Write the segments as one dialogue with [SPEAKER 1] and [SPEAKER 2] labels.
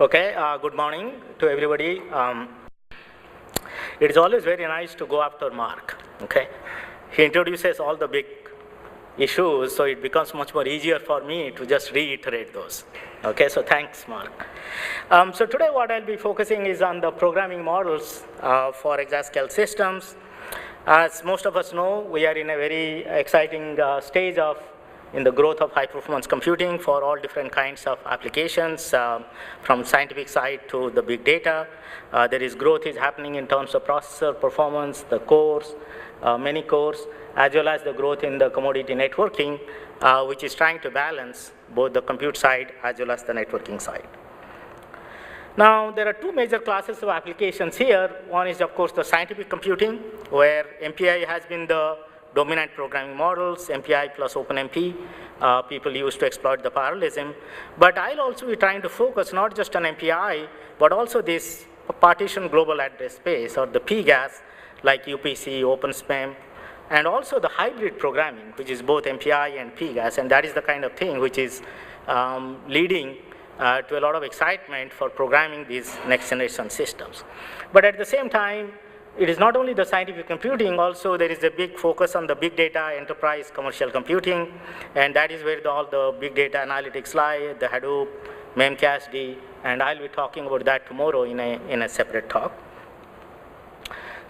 [SPEAKER 1] Okay, good morning to everybody. It is always very nice to go after Mark. Okay, he introduces all the big issues, so it becomes much more easier for me to just reiterate those. Okay, so thanks, Mark. So today what I'll be focusing is on the programming models for Exascale Systems. As most of us know, we are in a very exciting stage in the growth of high-performance computing for all different kinds of applications, from scientific side to the big data. There is growth is happening in terms of processor performance, the cores, many cores, as well as the growth in the commodity networking, which is trying to balance both the compute side as well as the networking side. Now, there are two major classes of applications here. One is, of course, the scientific computing, where MPI has been the dominant programming models, MPI plus OpenMP, people use to exploit the parallelism. But I'll also be trying to focus not just on MPI, but also this partition global address space, or the PGAS, like UPC, OpenSHMEM, and also the hybrid programming, which is both MPI and PGAS, and that is the kind of thing which is leading to a lot of excitement for programming these next generation systems. But at the same time, it is not only the scientific computing, also there is a big focus on the big data enterprise commercial computing, and that is where all the big data analytics lie, the Hadoop, Memcached, and I'll be talking about that tomorrow in a separate talk.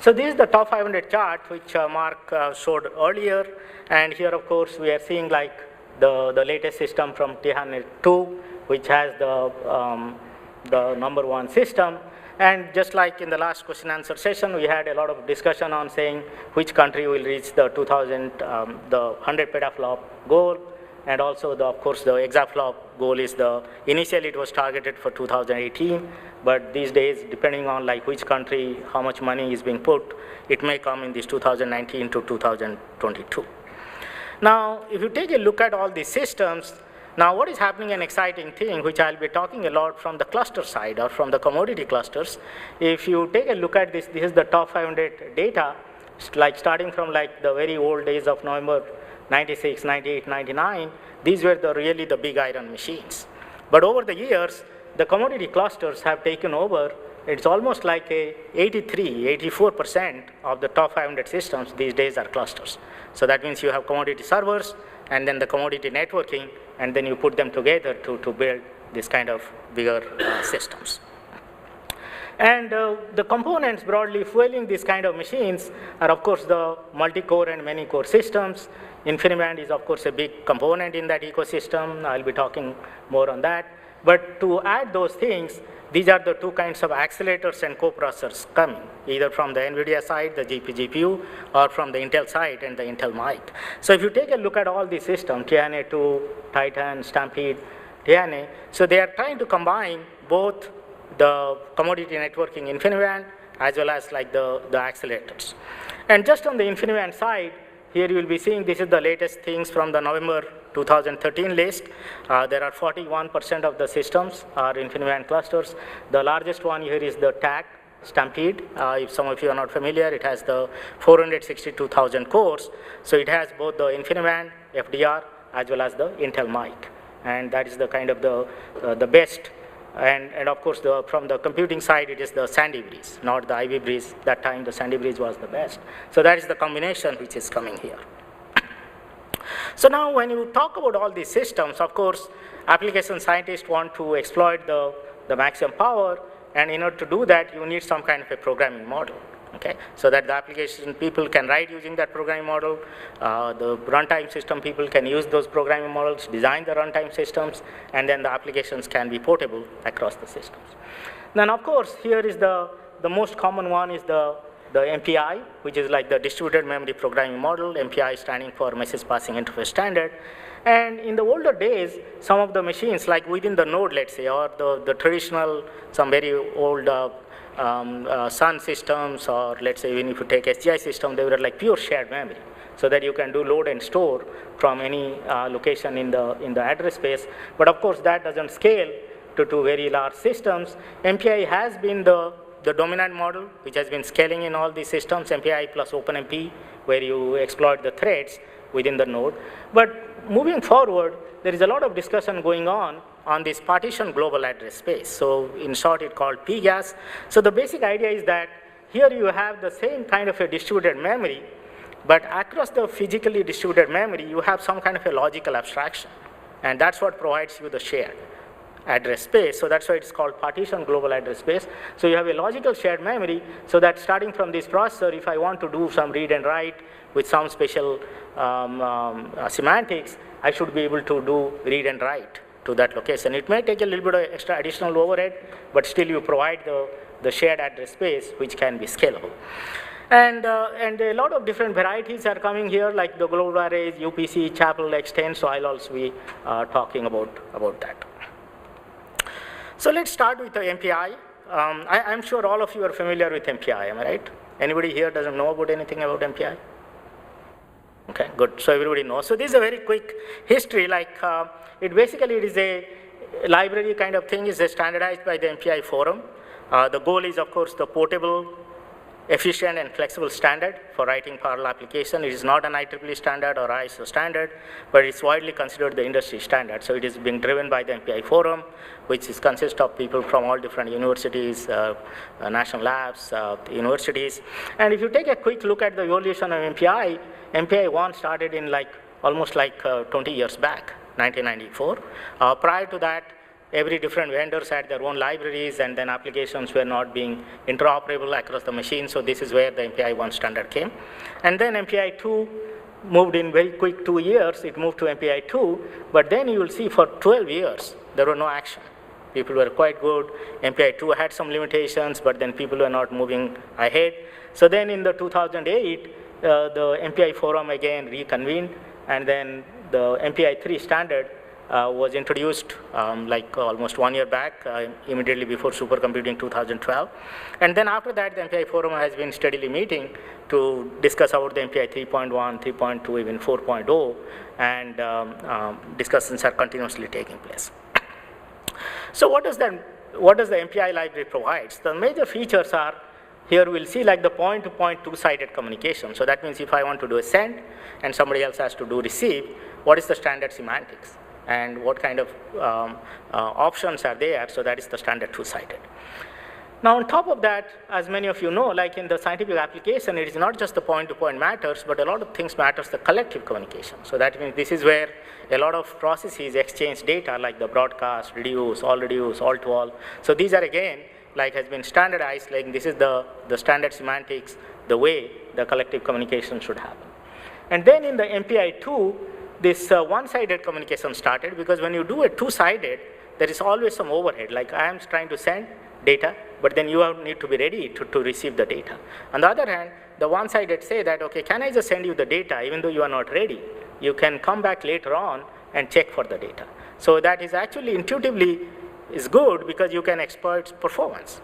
[SPEAKER 1] So this is the top 500 chart, which Mark showed earlier, and here, of course, we are seeing like the latest system from Tihange 2, which has the #1 system. And just like in the last question answer session, we had a lot of discussion on saying which country will reach the 100 petaflop goal, and also of course the Exaflop goal is initially it was targeted for 2018, but these days, depending on like which country, how much money is being put, it may come in this 2019 to 2022. Now, if you take a look at all these systems, now what is happening, an exciting thing, which I'll be talking a lot from the cluster side or from the commodity clusters. If you take a look at this is the top 500 data, like starting from like the very old days of November 96, 98, 99, these were really the big iron machines. But over the years, the commodity clusters have taken over. It's almost like 84% of the top 500 systems these days are clusters. So that means you have commodity servers, and then the commodity networking, and then you put them together to build this kind of bigger systems. And the components broadly fueling these kind of machines are, of course, the multi-core and many-core systems. InfiniBand is, of course, a big component in that ecosystem. I'll be talking more on that. But to add those things, these are the two kinds of accelerators and coprocessors coming, either from the NVIDIA side, the GPU, or from the Intel side and the Intel mic. So if you take a look at all these systems, Tihange 2, Titan, Stampede, Tihange, so they are trying to combine both the commodity networking InfiniBand as well as like the accelerators. And just on the InfiniBand side, here you will be seeing this is the latest things from the November 2013 list. There are 41% of the systems are InfiniBand clusters. The largest one here is the TAC, Stampede. If some of you are not familiar, it has the 462,000 cores. So it has both the InfiniBand, FDR, as well as the Intel mic. And that is the kind of the best. And of course, from the computing side, it is the Sandy Breeze, not the Ivy Breeze. That time, the Sandy Breeze was the best. So that is the combination which is coming here. So now, when you talk about all these systems, of course, application scientists want to exploit the maximum power, and in order to do that, you need some kind of a programming model. Okay, so that the application people can write using that programming model. The runtime system people can use those programming models, design the runtime systems, and then the applications can be portable across the systems. Then, of course, here is the most common one is the MPI, which is like the distributed memory programming model, MPI standing for Message Passing Interface Standard. And in the older days, some of the machines, like within the node, let's say, or the traditional, some very old Sun systems, or let's say even if you take SGI system, they were like pure shared memory, so that you can do load and store from any location in the address space. But of course, that doesn't scale to very large systems. MPI has been the dominant model, which has been scaling in all these systems, MPI plus OpenMP, where you exploit the threads within the node. But moving forward, there is a lot of discussion going on on this partitioned global address space. So in short, it's called PGAS. So the basic idea is that here you have the same kind of a distributed memory, but across the physically distributed memory, you have some kind of a logical abstraction. And that's what provides you the shared address space. So that's why it's called partitioned global address space. So you have a logical shared memory, so that starting from this processor, if I want to do some read and write with some special semantics, I should be able to do read and write to that location. It may take a little bit of extra additional overhead, but still you provide the shared address space, which can be scalable. And a lot of different varieties are coming here, like the global arrays, UPC, Chapel, Extend, so I'll also be talking about that. So let's start with the MPI. I'm sure all of you are familiar with MPI, am I right? Anybody here doesn't know about anything about MPI? Okay, good. So everybody knows. So this is a very quick history. Like it is a library kind of thing. Is standardized by the MPI forum. The goal is, of course, the portable, efficient, and flexible standard for writing parallel application. It is not an IEEE standard or ISO standard, but it's widely considered the industry standard. So it is being driven by the MPI forum, which consists of people from all different universities, national labs, universities. And if you take a quick look at the evolution of MPI, MPI 1 started in almost 20 years back, 1994. Prior to that, every different vendors had their own libraries, and then applications were not being interoperable across the machine. So this is where the MPI 1 standard came. And then MPI 2 moved in very quick 2 years. It moved to MPI 2, but then you will see for 12 years, there were no action. People were quite good. MPI 2 had some limitations, but then people were not moving ahead. So then in the 2008, the MPI forum again reconvened, and then the MPI 3 standard was introduced almost 1 year back, immediately before supercomputing 2012. And then after that, the MPI forum has been steadily meeting to discuss about the MPI 3.1, 3.2, even 4.0, and discussions are continuously taking place. So what does the MPI library provides? The major features are, here we'll see the point-to-point two-sided communication. So that means if I want to do a send and somebody else has to do receive, what is the standard semantics? And what kind of options are there? So that is the standard two-sided. Now on top of that, as many of you know, like in the scientific application, it is not just the point-to-point matters, but a lot of things matters the collective communication. So that means this is where a lot of processes exchange data, like the broadcast, reduce, all-to-all. So these are again, has been standardized, this is the standard semantics, the way the collective communication should happen. And then in the MPI 2, this one-sided communication started, because when you do a two-sided, there is always some overhead. Like I am trying to send data, but then you need to be ready to receive the data. On the other hand, the one-sided say that, okay, can I just send you the data even though you are not ready? You can come back later on and check for the data. So that is actually intuitively is good, because you can exploit performance.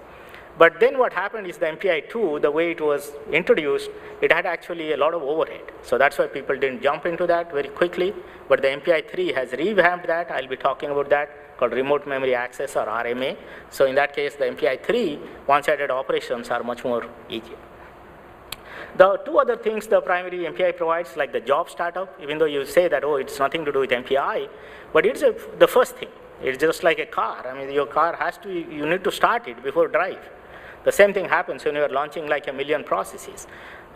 [SPEAKER 1] But then what happened is the MPI 2, the way it was introduced, it had actually a lot of overhead. So that's why people didn't jump into that very quickly. But the MPI 3 has revamped that. I'll be talking about that, called remote memory access, or RMA. So in that case, the MPI 3 one-sided operations are much more easier. The two other things the primary MPI provides, like the job startup, even though you say that, oh, it's nothing to do with MPI, but it's the first thing. It's just like a car. I mean, your car you need to start it before drive. The same thing happens when you are launching like 1 million processes.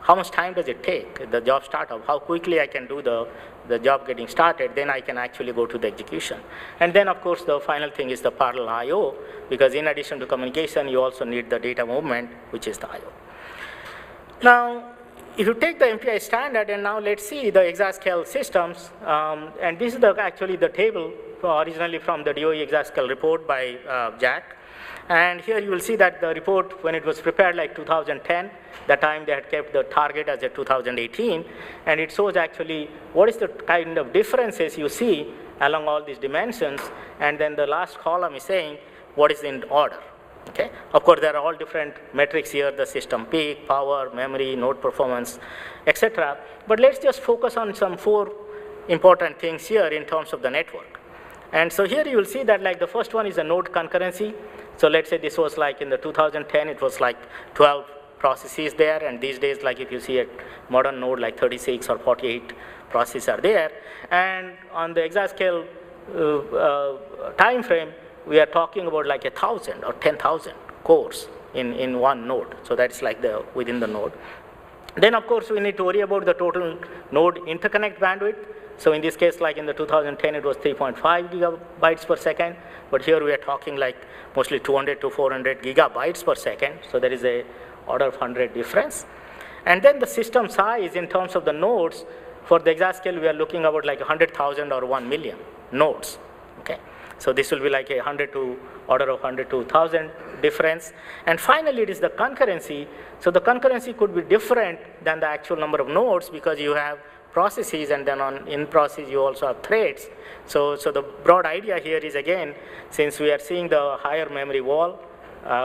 [SPEAKER 1] How much time does it take, the job startup? How quickly I can do the job getting started, then I can actually go to the execution. And then, of course, the final thing is the parallel I/O, because in addition to communication, you also need the data movement, which is the I/O. Now, if you take the MPI standard, and now let's see the Exascale Systems, and this is actually the table originally from the DOE Exascale report by Jack. And here you will see that the report, when it was prepared 2010, that time they had kept the target as a 2018, and it shows actually what is the kind of differences you see along all these dimensions, and then the last column is saying what is in order. Okay? Of course, there are all different metrics here, the system peak, power, memory, node performance, etc. But let's just focus on some 4 important things here in terms of the network. And so here you will see that the first one is a node concurrency. So let's say this was in the 2010, it was 12 processes there, and these days, if you see a modern node, 36 or 48 processes are there. And on the Exascale time frame, we are talking about like 1,000 or 10,000 cores in one node. So that's like within the node. Then of course we need to worry about the total node interconnect bandwidth. So in this case, like in the 2010, it was 3.5 gigabytes per second, but here we are talking like mostly 200 to 400 gigabytes per second. So there is a order of 100 difference. And then the system size in terms of the nodes, for the Exascale, we are looking about like 100,000 or 1 million nodes. Okay, so this will be like a order of 100 to 1,000 difference. And finally, it is the concurrency. So the concurrency could be different than the actual number of nodes because you have processes, and then in process you also have threads. So the broad idea here is, again, since we are seeing the higher memory wall,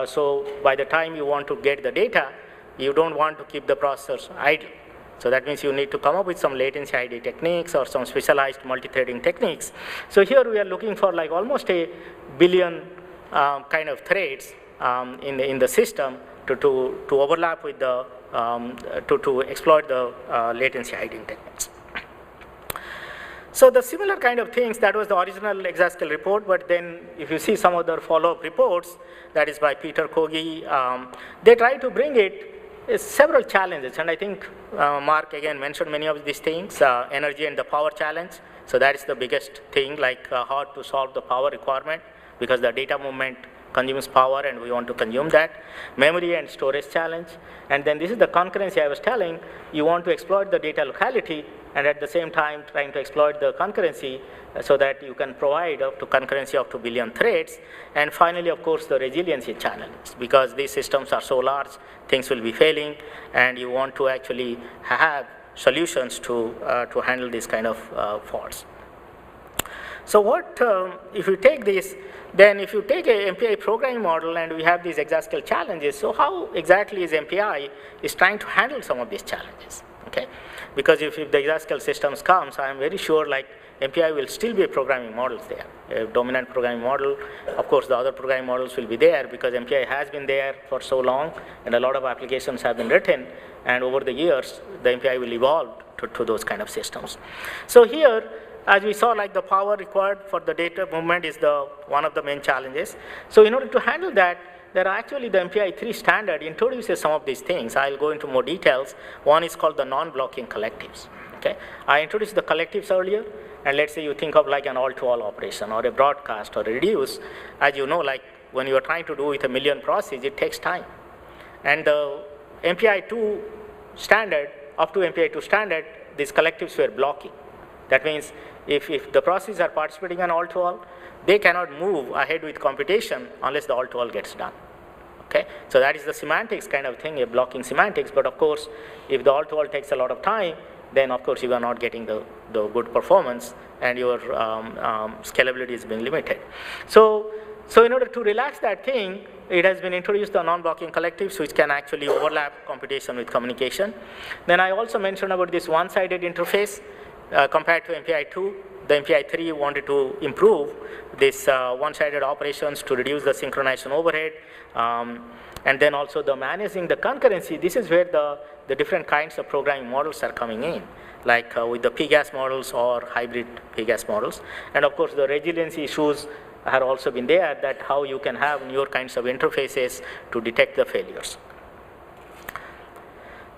[SPEAKER 1] so by the time you want to get the data, you don't want to keep the processors idle. So that means you need to come up with some latency ID techniques or some specialized multi-threading techniques. So here we are looking for like almost a billion kind of threads in the system to overlap with the to exploit the latency hiding techniques. So the similar kind of things, that was the original Exascale report, but then if you see some other follow-up reports, that is by Peter Kogi, they try to bring it several challenges, and I think Mark again mentioned many of these things, energy and the power challenge. So that is the biggest thing, like how to solve the power requirement, because the data movement consumes power and we want to consume that. Memory and storage challenge. And then this is the concurrency I was telling. You want to exploit the data locality and at the same time trying to exploit the concurrency so that you can provide up to concurrency of 2 billion threads. And finally, of course, the resiliency challenges, because these systems are so large, things will be failing, and you want to actually have solutions to handle these kind of faults. So what, if you take this, then if you take a MPI programming model and we have these Exascale challenges, so how exactly is MPI is trying to handle some of these challenges, okay? Because if the Exascale systems comes, I am very sure like MPI will still be a programming model there, a dominant programming model. Of course, the other programming models will be there because MPI has been there for so long and a lot of applications have been written, and over the years, the MPI will evolve to those kind of systems. So here, as we saw, like the power required for the data movement is one of the main challenges. So in order to handle that, there are actually the MPI-3 standard introduces some of these things. I'll go into more details. One is called the non-blocking collectives. Okay, I introduced the collectives earlier, and let's say you think of like an all-to-all operation or a broadcast or a reduce. As you know, like when you are trying to do with 1 million processes, it takes time. And the MPI-2 standard, up to MPI-2 standard, these collectives were blocking. That means if the processes are participating in all-to-all, they cannot move ahead with computation unless the all-to-all gets done. Okay, so that is the semantics kind of thing, a blocking semantics. But of course, if the all-to-all takes a lot of time, then of course you are not getting the good performance, and your scalability is being limited. So in order to relax that thing, it has been introduced the non-blocking collectives, which can actually overlap computation with communication. Then I also mentioned about this one-sided interface. Compared to MPI-2, the MPI-3 wanted to improve this one-sided operations to reduce the synchronization overhead, and then also the managing the concurrency. This is where the different kinds of programming models are coming in, like with the PGAS models or hybrid PGAS models. And of course, the resiliency issues have also been there, that how you can have newer kinds of interfaces to detect the failures.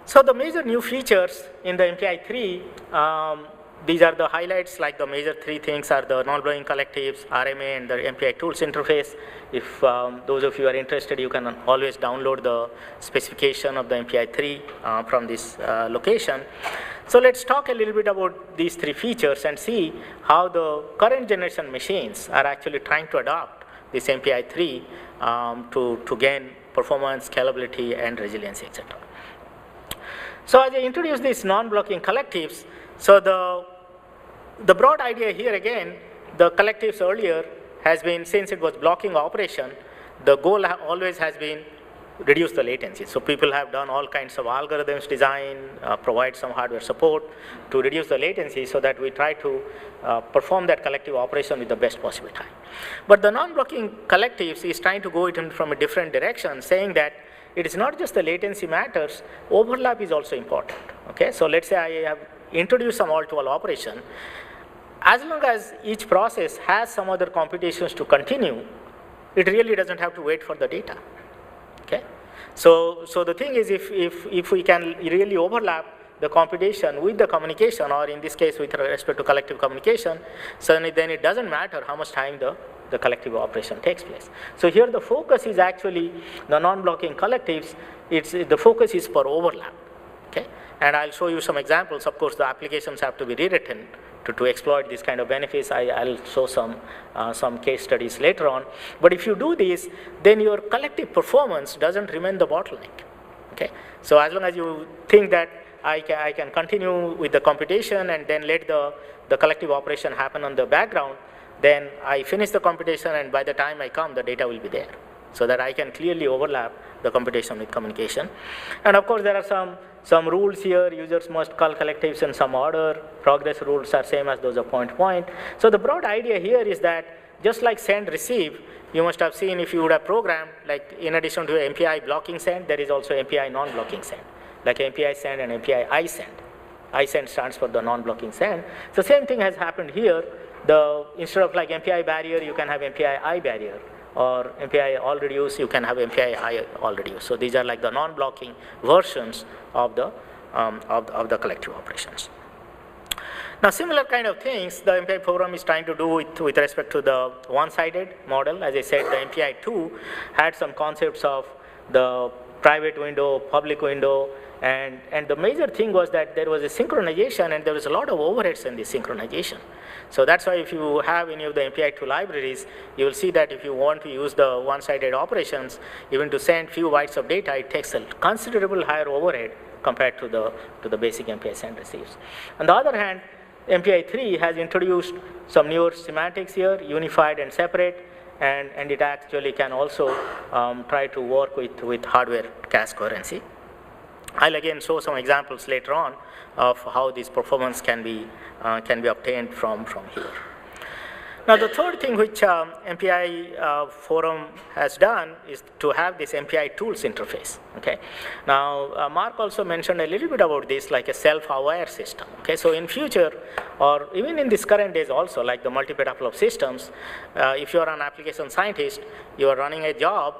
[SPEAKER 1] So the major new features in the MPI-3, these are the highlights, like the major 3 things are the non-blocking collectives, RMA, and the MPI Tools Interface. If those of you are interested, you can always download the specification of the MPI-3 from this location. So let's talk a little bit about these 3 features and see how the current generation machines are actually trying to adopt this MPI-3 to gain performance, scalability, and resiliency, etc. So as I introduce these non-blocking collectives, so the broad idea here again, the collectives earlier has been, since it was blocking operation, the goal always has been reduce the latency. So people have done all kinds of algorithms design, provide some hardware support to reduce the latency so that we try to perform that collective operation with the best possible time. But the non-blocking collectives is trying to go it from a different direction, saying that it is not just the latency matters, overlap is also important. Okay, so let's say I have introduced some all-to-all operation. as long as each process has some other computations to continue, it really doesn't have to wait for the data. Okay? So the thing is, if we can really overlap the computation with the communication, or in this case with respect to collective communication, so then it doesn't matter how much time the collective operation takes place. So here the focus is actually the non-blocking collectives. The focus is for overlap. Okay? And I'll show you some examples. Of course, the applications have to be rewritten to exploit this kind of benefits. I'll show some case studies later on. But if you do this, then your collective performance doesn't remain the bottleneck. Okay? So as long as you think that I can continue with the computation and then let the collective operation happen on the background, then I finish the computation, and by the time I come, the data will be there, so that I can clearly overlap the computation with communication. And of course, there are some rules here. Users must call collectives in some order. Progress rules are same as those of point-point. So the broad idea here is that just like send receive, you must have seen, if you would have programmed, like in addition to MPI blocking send, there is also MPI non-blocking send, like MPI send and MPI I send. I send stands for the non-blocking send. So same thing has happened here. Instead of like MPI barrier, you can have MPI I barrier, or MPI all reduce, you can have MPI I all reduce. So these are like the non-blocking versions of the collective operations. Now, similar kind of things the MPI program is trying to do with respect to the one-sided model. As I said, the MPI2 had some concepts of the private window, public window, and the major thing was that there was a synchronization, and there was a lot of overheads in this synchronization. So that's why if you have any of the MPI2 libraries, you will see that if you want to use the one-sided operations, even to send few bytes of data, it takes a considerable higher overhead compared to the basic MPI send receives. On the other hand, MPI3 has introduced some newer semantics here, unified and separate, and it actually can also try to work with hardware cache coherency. I'll again show some examples later on of how this performance can be obtained from here. Now, the third thing which MPI forum has done is to have this MPI Tools Interface. Okay. Now, Mark also mentioned a little bit about this, like a self-aware system. Okay. So in future, or even in this current days also, like the multi-petaflop systems, if you are an application scientist, you are running a job,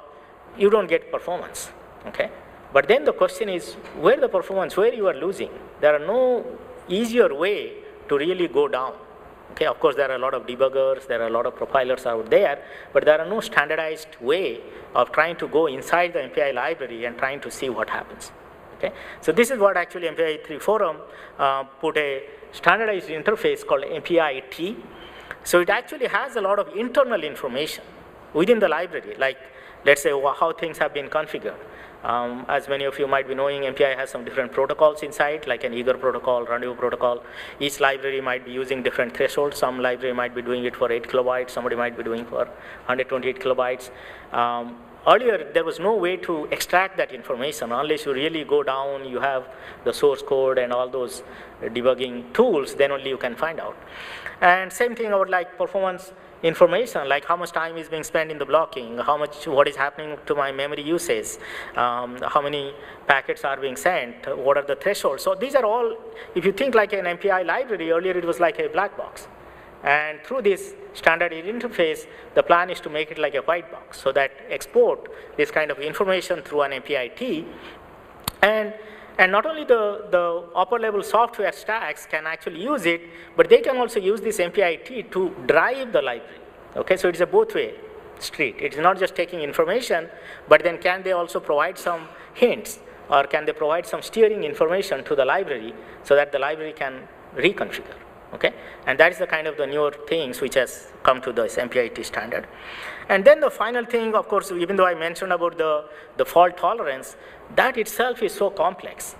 [SPEAKER 1] you don't get performance. Okay. But then the question is, where the performance, where you are losing? There are no easier way to really go down. Okay, of course, there are a lot of debuggers, there are a lot of profilers out there, but there are no standardized way of trying to go inside the MPI library and trying to see what happens. Okay, so this is what actually MPI3 forum put a standardized interface called MPI-T. So it actually has a lot of internal information within the library, like let's say how things have been configured. As many of you might be knowing, MPI has some different protocols inside, like an eager protocol, rendezvous protocol. Each library might be using different thresholds. Some library might be doing it for 8 kilobytes, somebody might be doing for 128 kilobytes. Earlier, there was no way to extract that information unless you really go down, you have the source code and all those debugging tools, then only you can find out. And same thing about like performance information, like how much time is being spent in the blocking, what is happening to my memory usage, how many packets are being sent, what are the thresholds. So these are all, if you think like an MPI library, earlier it was like a black box. And through this standard interface, the plan is to make it like a white box, so that export this kind of information through an MPI-T. And not only the upper level software stacks can actually use it, but they can also use this MPI-T to drive the library. Okay, so it's a both way street. It's not just taking information, but then can they also provide some hints, or can they provide some steering information to the library so that the library can reconfigure. Okay, and that is the kind of the newer things which has come to this MPI-T standard. And then the final thing, of course, even though I mentioned about the fault tolerance, that itself is so complex.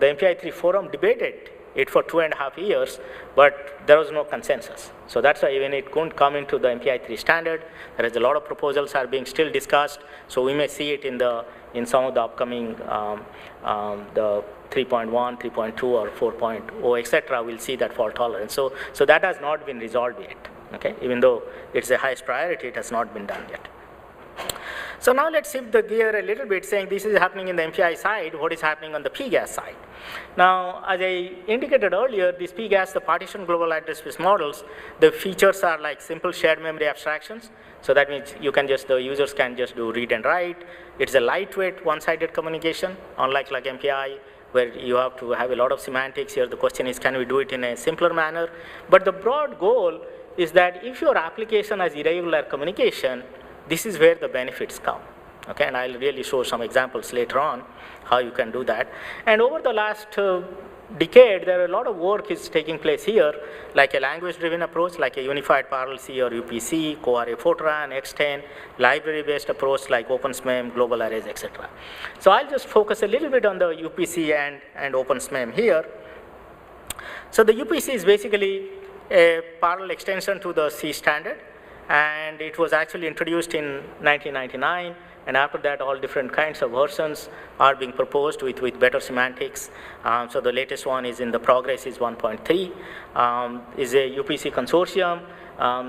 [SPEAKER 1] The MPI3 forum debated it for 2.5 years, but there was no consensus. So that's why even it couldn't come into the MPI3 standard. There is a lot of proposals are being still discussed. So we may see it in some of the upcoming the 3.1, 3.2, or 4.0, etc. We'll see that fault tolerance. So that has not been resolved yet. Okay, even though it's the highest priority, it has not been done yet. So now let's shift the gear a little bit, saying this is happening in the MPI side, what is happening on the PGAS side. Now, as I indicated earlier, this PGAS, the partition global address space models, the features are like simple shared memory abstractions. So that means you can just, the users can just do read and write. It's a lightweight, one-sided communication, unlike like MPI, where you have to have a lot of semantics. Here the question is, can we do it in a simpler manner? But the broad goal is that if your application has irregular communication, this is where the benefits come. Okay, and I'll really show some examples later on how you can do that. And over the last decade, there are a lot of work is taking place here, like a language-driven approach, like a unified parallel C or UPC, co-array Fortran, X10, library-based approach like OpenSHMEM, global arrays, etc. So I'll just focus a little bit on the UPC and OpenSHMEM here. So the UPC is basically a parallel extension to the C standard, and it was actually introduced in 1999. And after that, all different kinds of versions are being proposed with better semantics. So the latest one is in the progress is 1.3, is a UPC consortium.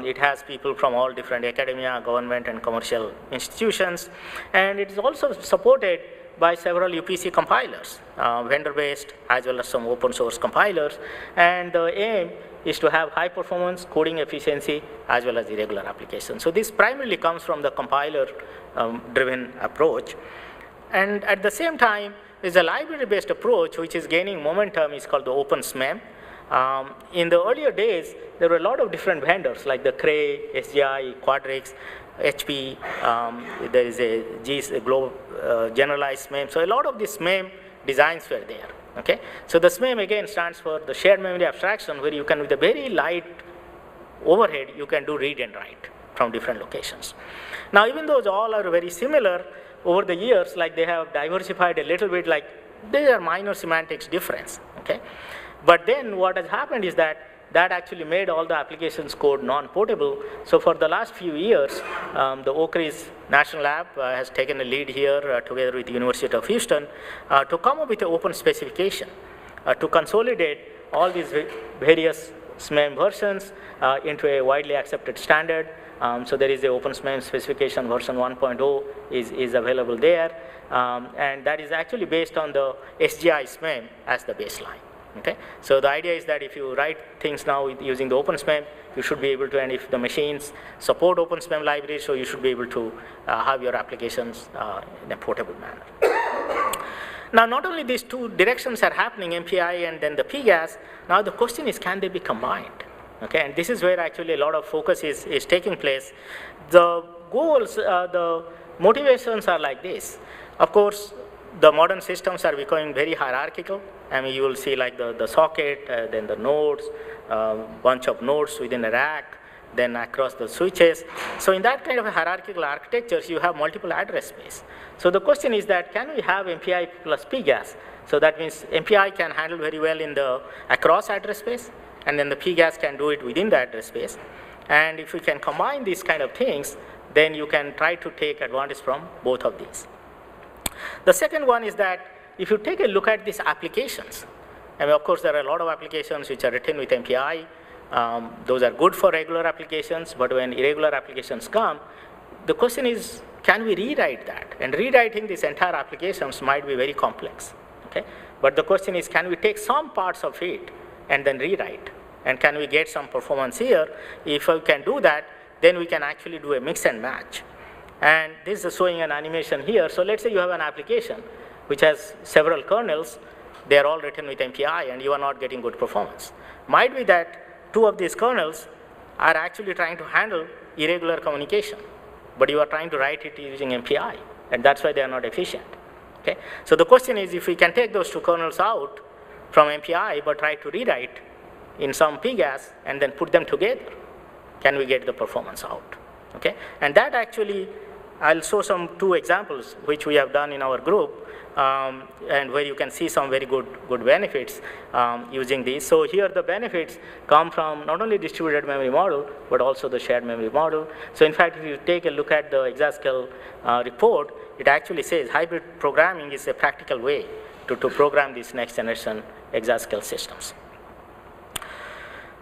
[SPEAKER 1] It has people from all different academia, government, and commercial institutions. And it is also supported by several UPC compilers, vendor-based, as well as some open source compilers. And the aim is to have high performance, coding efficiency, as well as irregular applications. So this primarily comes from the compiler driven approach. And at the same time, is a library-based approach which is gaining momentum, is called the OpenSHMEM. In the earlier days, there were a lot of different vendors like the Cray, SGI, Quadrix, HP, there is a global generalized SHMEM. So a lot of these SHMEM designs were there. Okay? So the SHMEM again stands for the shared memory abstraction, where you can, with a very light overhead, you can do read and write from different locations. Now, even though all are very similar, over the years, like they have diversified a little bit, like there are minor semantics difference. Okay? But then what has happened is that actually made all the applications code non-portable. So for the last few years, the Oak Ridge National Lab has taken a lead here together with the University of Houston to come up with an open specification to consolidate all these various SHMEM versions into a widely accepted standard. So there is the OpenSHMEM specification version 1.0 is available there, and that is actually based on the SGI SHMEM as the baseline. Okay? So the idea is that if you write things now using the OpenSHMEM, you should be able to, and if the machines support OpenSHMEM libraries, so you should be able to have your applications in a portable manner. Now, not only these two directions are happening, MPI and then the PGAS, now the question is, can they be combined? Okay, and this is where actually a lot of focus is taking place. The goals, the motivations are like this. Of course, the modern systems are becoming very hierarchical. I mean, you will see like the socket, then the nodes, bunch of nodes within a rack, then across the switches. So in that kind of a hierarchical architectures, you have multiple address space. So the question is that, can we have MPI plus PGAS? So that means MPI can handle very well in the across address space, and then the PGAS can do it within the address space. And if we can combine these kind of things, then you can try to take advantage from both of these. The second one is that if you take a look at these applications, I mean, of course, there are a lot of applications which are written with MPI. Those are good for regular applications, but when irregular applications come, the question is, can we rewrite that? And rewriting these entire applications might be very complex. Okay? But the question is, can we take some parts of it and then rewrite? And can we get some performance here? If we can do that, then we can actually do a mix and match. And this is showing an animation here. So let's say you have an application which has several kernels. They are all written with MPI, and you are not getting good performance. Might be that two of these kernels are actually trying to handle irregular communication, but you are trying to write it using MPI, and that's why they are not efficient. Okay? So the question is, if we can take those two kernels out from MPI, but try to rewrite in some PGAS and then put them together, can we get the performance out? Okay? And that actually, I'll show two examples which we have done in our group, and where you can see some very good benefits using these. So here the benefits come from not only distributed memory model, but also the shared memory model. So in fact, if you take a look at the Exascale report, it actually says hybrid programming is a practical way to program these next generation Exascale systems.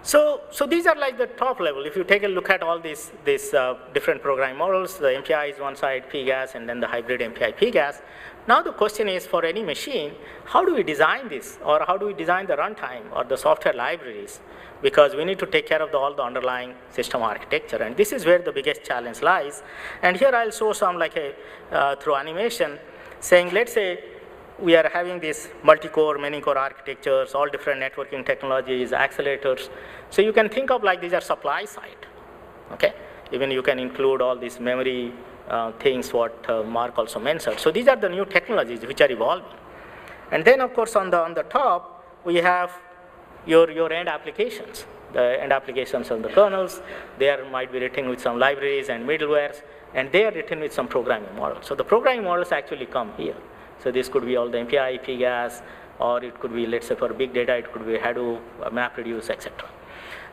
[SPEAKER 1] So these are like the top level. If you take a look at all these different programming models, the MPI is one side, PGAS, and then the hybrid MPI+PGAS. Now the question is, for any machine, how do we design this, or how do we design the runtime or the software libraries? Because we need to take care of all the underlying system architecture, and this is where the biggest challenge lies. And here I'll show some through animation, saying, let's say we are having this multi-core, many-core architectures, all different networking technologies, accelerators. So you can think of like these are supply side, okay? Even you can include all these memory things, what Mark also mentioned. So these are the new technologies which are evolving. And then, of course, on the top, we have your end applications. The end applications on the kernels, they might be written with some libraries and middlewares, and they are written with some programming models. So the programming models actually come here. So this could be all the MPI, PGAS, or it could be, let's say for big data, it could be Hadoop, MapReduce, etc.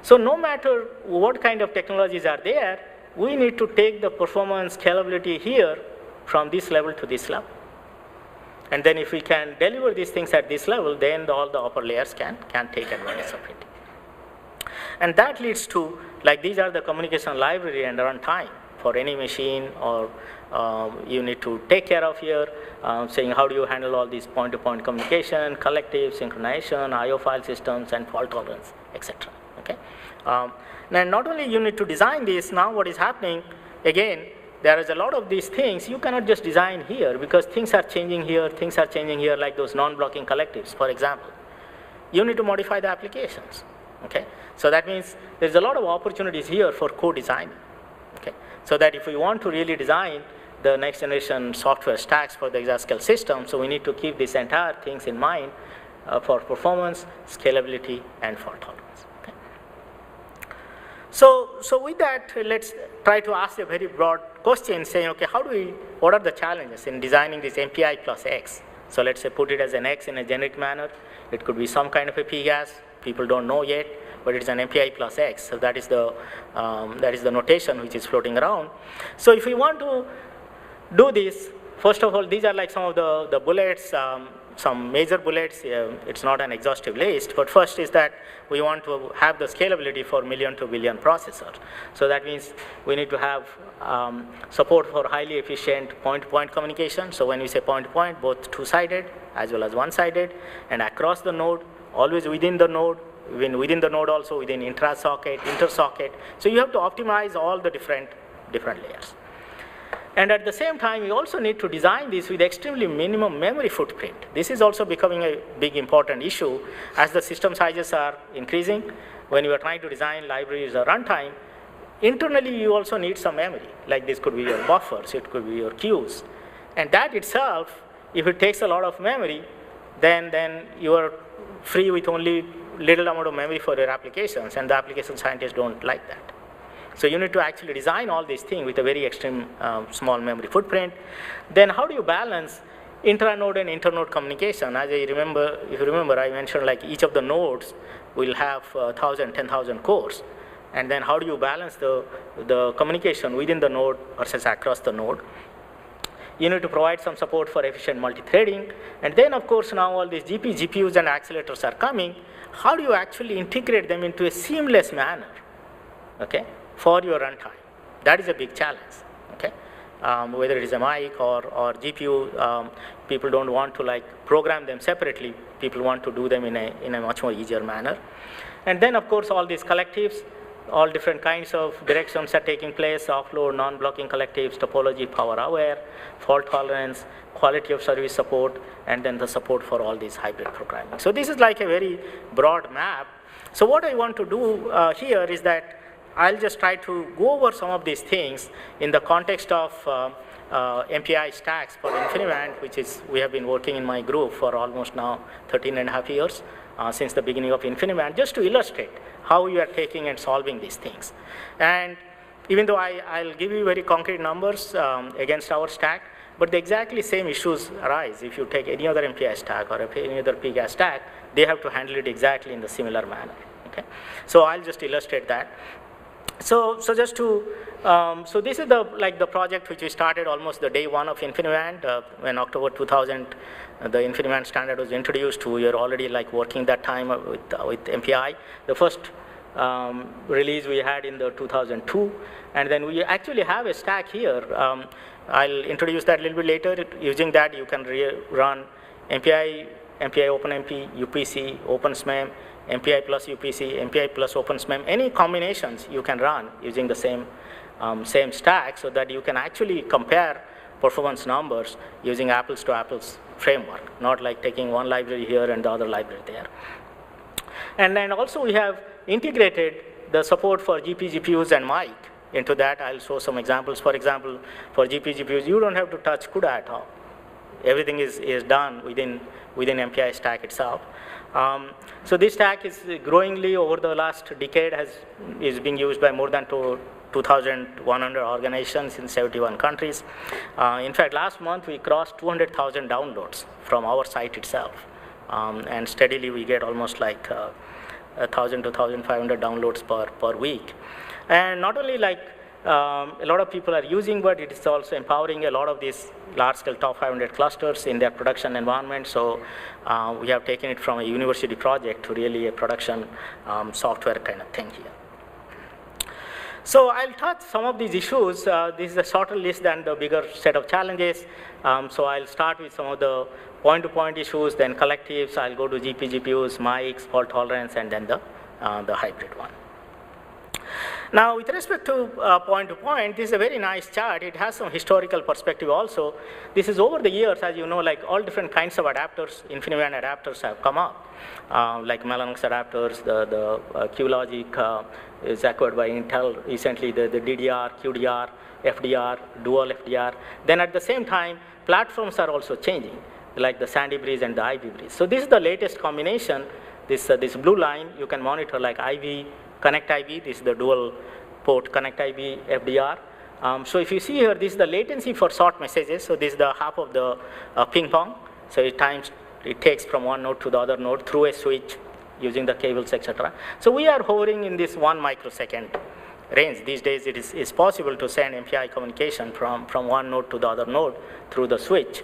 [SPEAKER 1] So no matter what kind of technologies are there, we need to take the performance scalability here from this level to this level. And then if we can deliver these things at this level, then all the upper layers can take advantage of it. And that leads to, like, these are the communication library and runtime for any machine, or you need to take care of here, saying how do you handle all these point-to-point communication, collective, synchronization, I/O file systems, and fault tolerance, etc. Okay. Now, not only you need to design this, now what is happening, again, there is a lot of these things. You cannot just design here, because things are changing here, like those non-blocking collectives, for example. You need to modify the applications, okay? So that means there's a lot of opportunities here for co-design, okay? So that if we want to really design the next generation software stacks for the Exascale system, so we need to keep these entire things in mind for performance, scalability, and fault tolerance. So with that, let's try to ask a very broad question, saying, okay, what are the challenges in designing this MPI+X? So let's say put it as an X in a generic manner. It could be some kind of a PGAS. People don't know yet, but it's an MPI+X. So that is the notation which is floating around. So if we want to do this, first of all, these are like some of the bullets, some major bullets. It's not an exhaustive list, but first is that we want to have the scalability for million to billion processors. So that means we need to have support for highly efficient point-to-point communication. So when we say point-to-point, both two-sided as well as one-sided, and across the node, always within the node, even within the node also, within intra-socket, inter-socket. So you have to optimize all the different layers. And at the same time, we also need to design this with extremely minimum memory footprint. This is also becoming a big important issue as the system sizes are increasing. When you are trying to design libraries or runtime, internally you also need some memory. Like this could be your buffers, it could be your queues. And that itself, if it takes a lot of memory, then you are free with only little amount of memory for your applications, and the application scientists don't like that. So you need to actually design all these things with a very extreme small memory footprint. Then how do you balance intra-node and inter-node communication? As if you remember, I mentioned like each of the nodes will have 1,000, 10,000 cores. And then how do you balance the communication within the node versus across the node? You need to provide some support for efficient multi-threading. And then, of course, now all these GPUs and accelerators are coming. How do you actually integrate them into a seamless manner, okay, for your runtime? That is a big challenge, okay? Whether it is a mic or GPU, people don't want to like program them separately. People want to do them in a much more easier manner. And then, of course, all these collectives, all different kinds of directions are taking place: offload, non-blocking collectives, topology, power-aware, fault tolerance, quality of service support, and then the support for all these hybrid programming. So this is like a very broad map. So what I want to do here is that I'll just try to go over some of these things in the context of MPI stacks for InfiniBand, which is we have been working in my group for almost now 13.5 years since the beginning of InfiniBand, just to illustrate how you are taking and solving these things. And even though I'll give you very concrete numbers against our stack, but the exactly same issues arise if you take any other MPI stack or any other PGAS stack. They have to handle it exactly in the similar manner. Okay, so I'll just illustrate that. So just to so this is the project which we started almost the day one of InfiniBand when October 2000 the InfiniBand standard was introduced. We were already like working that time with MPI. The first release we had in the 2002. And then we actually have a stack here. I'll introduce that a little bit later. Using that, you can run MPI, MPI OpenMP, UPC, OpenSHMEM, MPI plus UPC, MPI plus OpenSHMEM. Any combinations you can run using the same stack, so that you can actually compare performance numbers using apples to apples framework, not like taking one library here and the other library there. And then also we have integrated the support for GPUs and mic into that. I'll show some examples. For example, for GPUs, you don't have to touch CUDA at all. Everything is done within MPI stack itself. So this stack is growingly over the last decade is being used by more than 2,100 organizations in 71 countries. In fact, last month we crossed 200,000 downloads from our site itself. And steadily we get almost like 1,000 to 1,500 downloads per week. And not only like a lot of people are using, but it is also empowering a lot of these large-scale top 500 clusters in their production environment. So we have taken it from a university project to really a production software kind of thing here. So I'll touch some of these issues. This is a shorter list than the bigger set of challenges. So I'll start with some of the point-to-point issues, then collectives. I'll go to GPUs, mics, fault tolerance, and then the hybrid one. Now, with respect to point-to-point, this is a very nice chart. It has some historical perspective also. This is over the years, as you know, like all different kinds of adapters, InfiniBand adapters have come up, like Mellanox adapters, the QLogic is acquired by Intel recently, the DDR, QDR, FDR, dual FDR. Then at the same time, platforms are also changing, like the Sandy Breeze and the Ivy Breeze. So this is the latest combination. This blue line, you can monitor like Ivy, Connect IB, this is the dual port Connect IB FDR. So if you see here, this is the latency for short messages. So this is the half of the ping pong. So it takes from one node to the other node through a switch using the cables, etc. So we are hovering in this 1 microsecond range. These days it is possible to send MPI communication from one node to the other node through the switch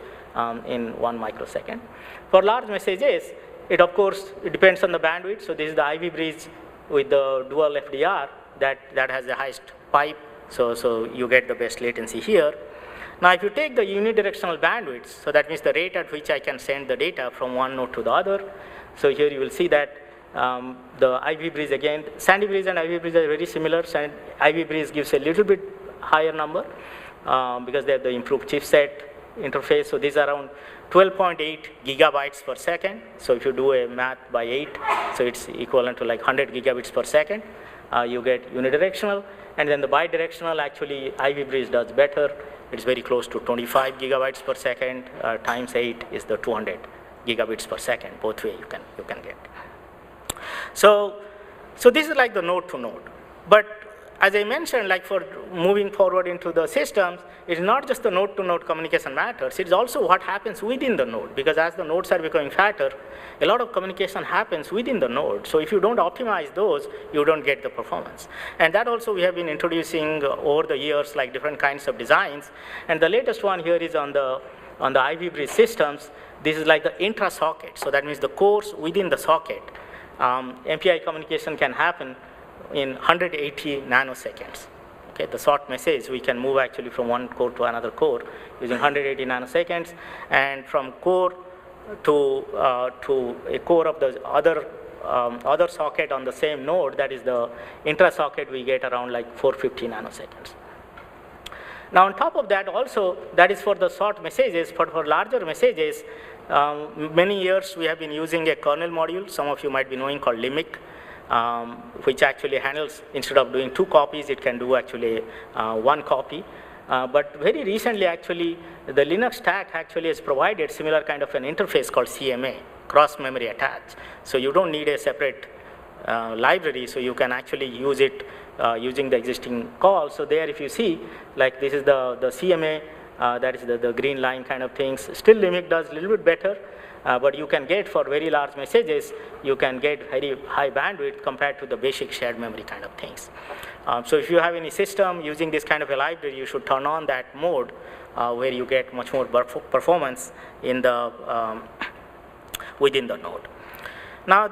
[SPEAKER 1] in 1 microsecond. For large messages, it depends on the bandwidth. So this is the Ivy Breeze with the dual FDR that has the highest pipe, so you get the best latency here. Now, if you take the unidirectional bandwidth, so that means the rate at which I can send the data from one node to the other. So here you will see that the Ivy Breeze again, Sandy Breeze and Ivy Breeze are very similar. Ivy Breeze gives a little bit higher number because they have the improved chipset interface. So these are around 12.8 gigabytes per second. So if you do a math by 8, so it's equivalent to like 100 gigabits per second. You get unidirectional. And then the bidirectional, actually, Ivy Breeze does better. It's very close to 25 gigabytes per second. Times 8 is the 200 gigabits per second. Both way you can get. So this is like the node to node. But as I mentioned, like for moving forward into the systems, it's not just the node-to-node communication matters, it's also what happens within the node, because as the nodes are becoming fatter, a lot of communication happens within the node. So if you don't optimize those, you don't get the performance. And that also we have been introducing over the years, like different kinds of designs. And the latest one here is on the Ivy Breeze systems. This is like the intra-socket. So that means the cores within the socket. MPI communication can happen in 180 nanoseconds. Okay, the short message, we can move actually from one core to another core using 180 nanoseconds, and from core to a core of the other socket on the same node, that is the intra-socket, we get around like 450 nanoseconds. Now on top of that also, that is for the short messages, but for larger messages, many years we have been using a kernel module, some of you might be knowing, called Limit, which actually handles, instead of doing 2 copies, it can do actually 1 copy. But very recently, actually, the Linux stack actually has provided similar kind of an interface called CMA, cross memory attach. So you don't need a separate library, so you can actually use it using the existing call. So there, if you see, like this is the CMA, that is the green line kind of things. Still, Limit does a little bit better. But you can get, for very large messages, you can get very high bandwidth compared to the basic shared memory kind of things. So if you have any system using this kind of a library, you should turn on that mode where you get much more performance in the within the node. Now,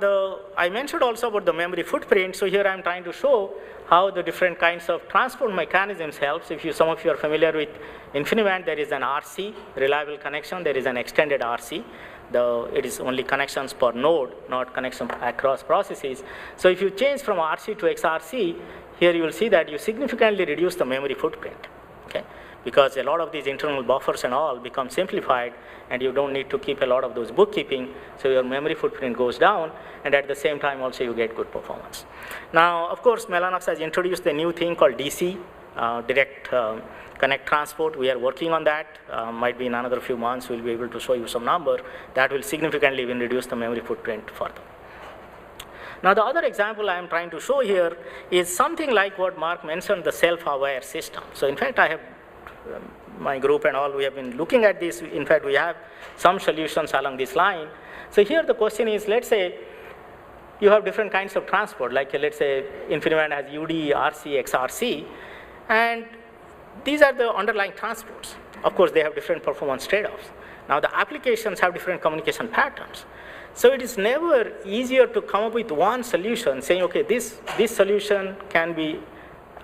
[SPEAKER 1] I mentioned also about the memory footprint. So here I'm trying to show how the different kinds of transport mechanisms helps. If some of you are familiar with InfiniBand, there is an RC, reliable connection. There is an extended RC. It is only connections per node, not connection across processes. So if you change from RC to XRC, here you will see that you significantly reduce the memory footprint, okay? Because a lot of these internal buffers and all become simplified, and you don't need to keep a lot of those bookkeeping, so your memory footprint goes down, and at the same time also you get good performance. Now, of course, Mellanox has introduced a new thing called DC, direct connect transport. We are working on that. Might be in another few months we'll be able to show you some number that will significantly even reduce the memory footprint further. Now, the other example I am trying to show here is something like what Mark mentioned, the self-aware system. So in fact, I have my group and all, we have been looking at this. In fact, we have some solutions along this line. So here the question is, let's say you have different kinds of transport, like let's say InfiniBand has UD, RC, XRC, and these are the underlying transports. Of course, they have different performance trade-offs. Now, the applications have different communication patterns. So it is never easier to come up with one solution saying, okay, this solution can be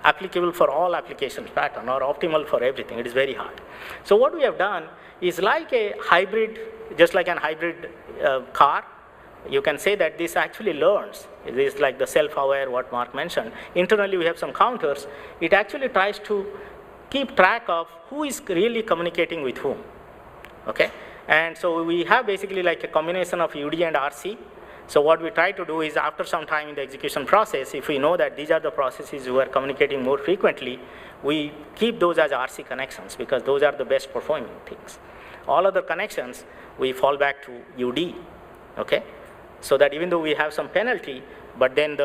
[SPEAKER 1] applicable for all applications pattern or optimal for everything. It is very hard. So what we have done is like a hybrid, just like an hybrid car. You can say that this actually learns. It is like the self-aware, what Mark mentioned. Internally, we have some counters. It actually tries to keep track of who is really communicating with whom, okay? And so we have basically like a combination of UD and RC. So what we try to do is after some time in the execution process, if we know that these are the processes who are communicating more frequently, we keep those as RC connections because those are the best performing things. All other connections, we fall back to UD, okay? So that even though we have some penalty, but then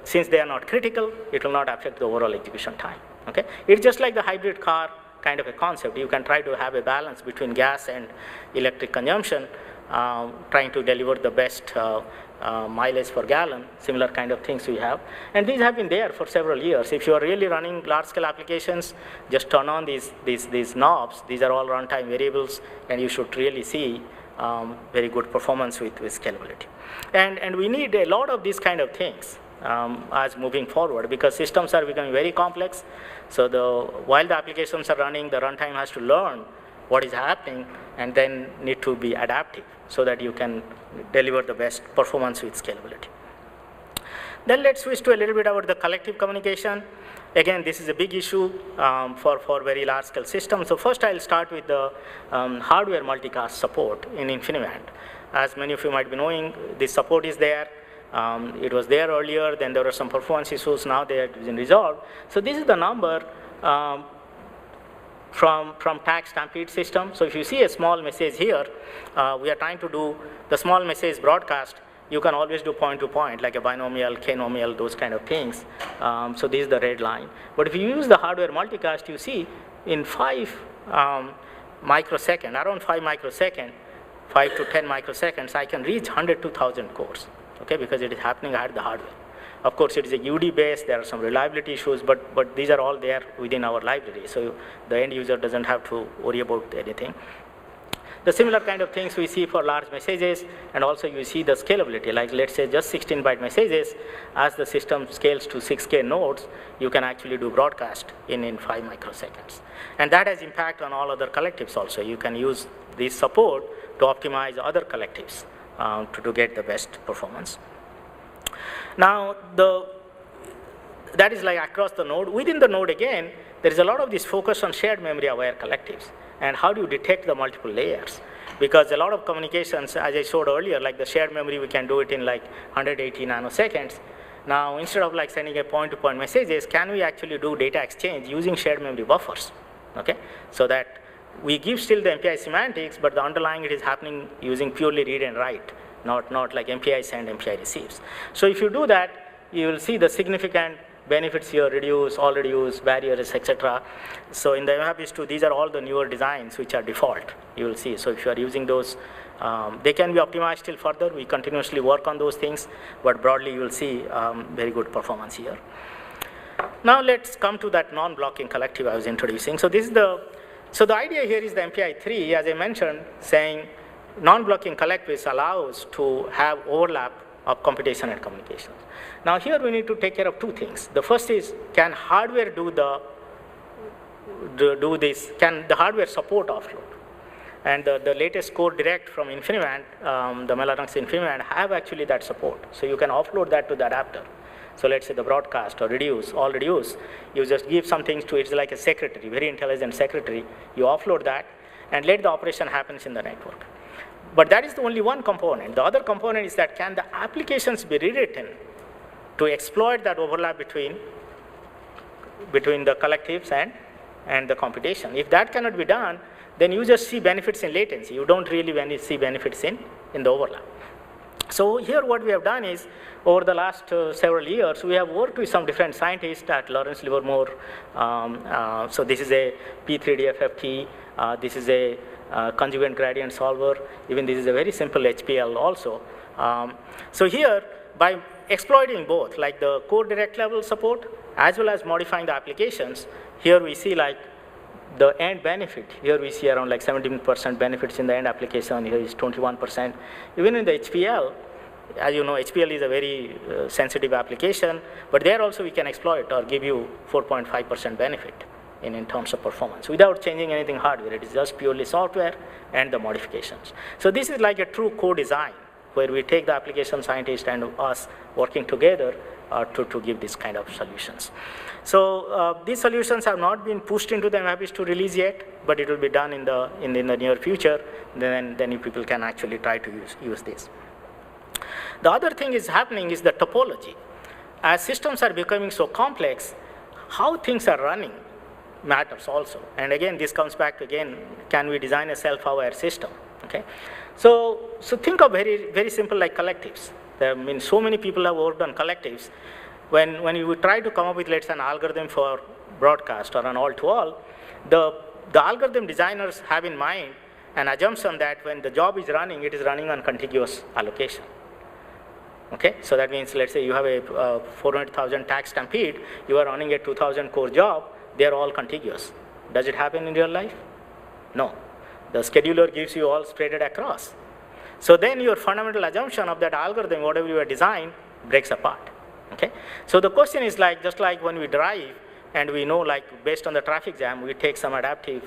[SPEAKER 1] since they are not critical, it will not affect the overall execution time, okay? It's just like the hybrid car kind of a concept. You can try to have a balance between gas and electric consumption, trying to deliver the best mileage per gallon, similar kind of things we have. And these have been there for several years. If you are really running large-scale applications, just turn on these knobs. These are all runtime variables, and you should really see very good performance with scalability. And we need a lot of these kind of things as moving forward because systems are becoming very complex. So while the applications are running, the runtime has to learn what is happening and then need to be adaptive so that you can deliver the best performance with scalability. Then let's switch to a little bit about the collective communication. Again, this is a big issue for very large scale systems. So first I'll start with the hardware multicast support in InfiniBand. As many of you might be knowing, this support is there. It was there earlier, then there were some performance issues, now they have been resolved. So this is the number from tag Stampede system. So if you see a small message here, we are trying to do the small message broadcast. You can always do point-to-point, like a binomial, k-nomial, those kind of things. So this is the red line. But if you use the hardware multicast, you see in 5 microseconds, around 5 microseconds, 5 to 10 microseconds, I can reach 100 to 1,000 cores, okay, because it is happening at the hardware. Of course, it is a UD base, there are some reliability issues, but these are all there within our library, so the end user doesn't have to worry about anything. The similar kind of things we see for large messages, and also you see the scalability, like let's say just 16-byte messages. As the system scales to 6K nodes, you can actually do broadcast in 5 microseconds. And that has impact on all other collectives also. You can use this support to optimize other collectives to get the best performance. Now, that is like across the node. Within the node again, there is a lot of this focus on shared memory aware collectives. And how do you detect the multiple layers? Because a lot of communications, as I showed earlier, like the shared memory, we can do it in like 180 nanoseconds. Now, instead of like sending a point-to-point messages, can we actually do data exchange using shared memory buffers? Okay, so that we give still the MPI semantics, but the underlying it is happening using purely read and write, not like MPI send, MPI receives. So if you do that, you will see the significant benefits here, reduce, all reduce, barriers, etc. So in the MVAPICHZ, these are all the newer designs which are default, you will see. So if you are using those, they can be optimized still further. We continuously work on those things, but broadly you will see very good performance here. Now let's come to that non-blocking collective I was introducing. So this is so the idea here is the MPI-3, as I mentioned, saying non-blocking collectives allows to have overlap of computation and communications. Now here we need to take care of two things. The first is, can hardware do this? Can the hardware support offload? And the latest Core Direct from InfiniBand, the Mellanox InfiniBand, have actually that support. So you can offload that to the adapter. So let's say the broadcast or reduce, all reduce, you just give some things to it. It's like a secretary, very intelligent secretary. You offload that and let the operation happens in the network. But that is the only one component. The other component is that can the applications be rewritten to exploit that overlap between the collectives and the computation. If that cannot be done, then you just see benefits in latency. You don't really see benefits in the overlap. So here what we have done is, over the last several years, we have worked with some different scientists at Lawrence Livermore. So this is a P3D FFT. This is a conjugate gradient solver. Even this is a very simple HPL also. So here, by exploiting both, like the core direct level support, as well as modifying the applications, here we see like the end benefit. Here we see around like 17% benefits in the end application. Here is 21%. Even in the HPL, as you know, HPL is a very sensitive application, but there also we can exploit or give you 4.5% benefit in terms of performance without changing anything hardware. It is just purely software and the modifications. So this is like a true co-design where we take the application scientist and us working together to give this kind of solutions. So these solutions have not been pushed into the MVAPICHZ release yet, but it will be done in the near future. Then you people can actually try to use this. The other thing is happening is the topology. As systems are becoming so complex, how things are running matters also. And again, this comes back to, again, can we design a self-aware system? Okay. So think of very, very simple like collectives. I mean, so many people have worked on collectives. When you try to come up with, let's say, an algorithm for broadcast or an all-to-all, the algorithm designers have in mind an assumption that when the job is running, it is running on contiguous allocation. Okay, so that means, let's say you have a 400,000 tag Stampede, you are running a 2,000 core job, they are all contiguous. Does it happen in real life? No. The scheduler gives you all spread it across. So then your fundamental assumption of that algorithm, whatever you have designed, breaks apart. Okay? So the question is like, just like when we drive and we know like based on the traffic jam, we take some adaptive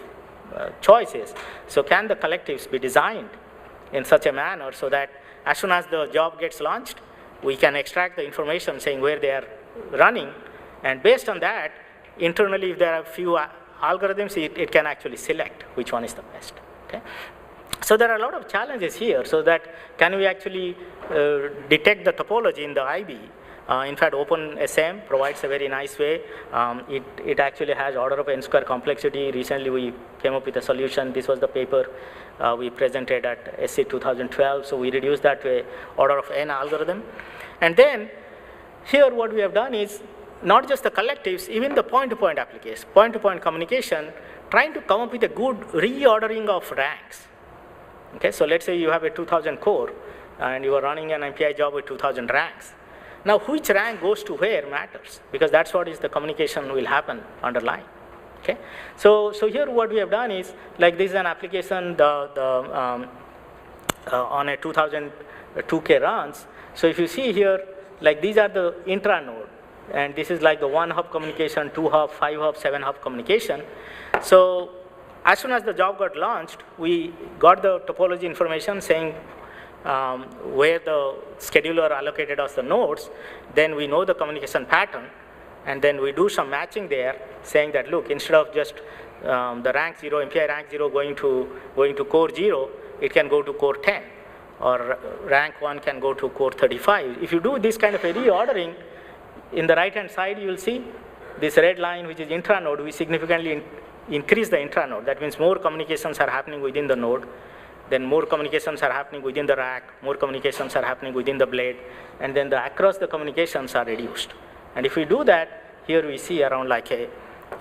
[SPEAKER 1] choices. So can the collectives be designed in such a manner so that as soon as the job gets launched, we can extract the information saying where they are running, and based on that, internally if there are a few algorithms, it can actually select which one is the best. Okay? So there are a lot of challenges here, so that can we actually detect the topology in the IB? In fact, OpenSHMEM provides a very nice way. It actually has order of n square complexity. Recently we came up with a solution. This was the paper we presented at SC 2012. So we reduced that to a order of n algorithm. And then here what we have done is not just the collectives, even the point-to-point application, point-to-point communication, trying to come up with a good reordering of ranks. Okay, so let's say you have a 2,000 core and you are running an MPI job with 2,000 ranks. Now, which rank goes to where matters, because that's what is the communication will happen underlying. Okay, so here what we have done is like this is an application on a 2,000 2K runs. So if you see here, like these are the intra-node, and this is like the 1-hop communication, 2-hop, 5-hop, 7-hop communication. So as soon as the job got launched, we got the topology information saying where the scheduler allocated us the nodes. Then we know the communication pattern, and then we do some matching there, saying that look, instead of just the rank 0, MPI rank 0 going to core 0, it can go to core 10, or rank 1 can go to core 35. If you do this kind of a reordering, in the right-hand side, you will see this red line, which is intra-node. We significantly increase the intra-node. That means more communications are happening within the node. Then more communications are happening within the rack. More communications are happening within the blade. And then across the communications are reduced. And if we do that, here we see around like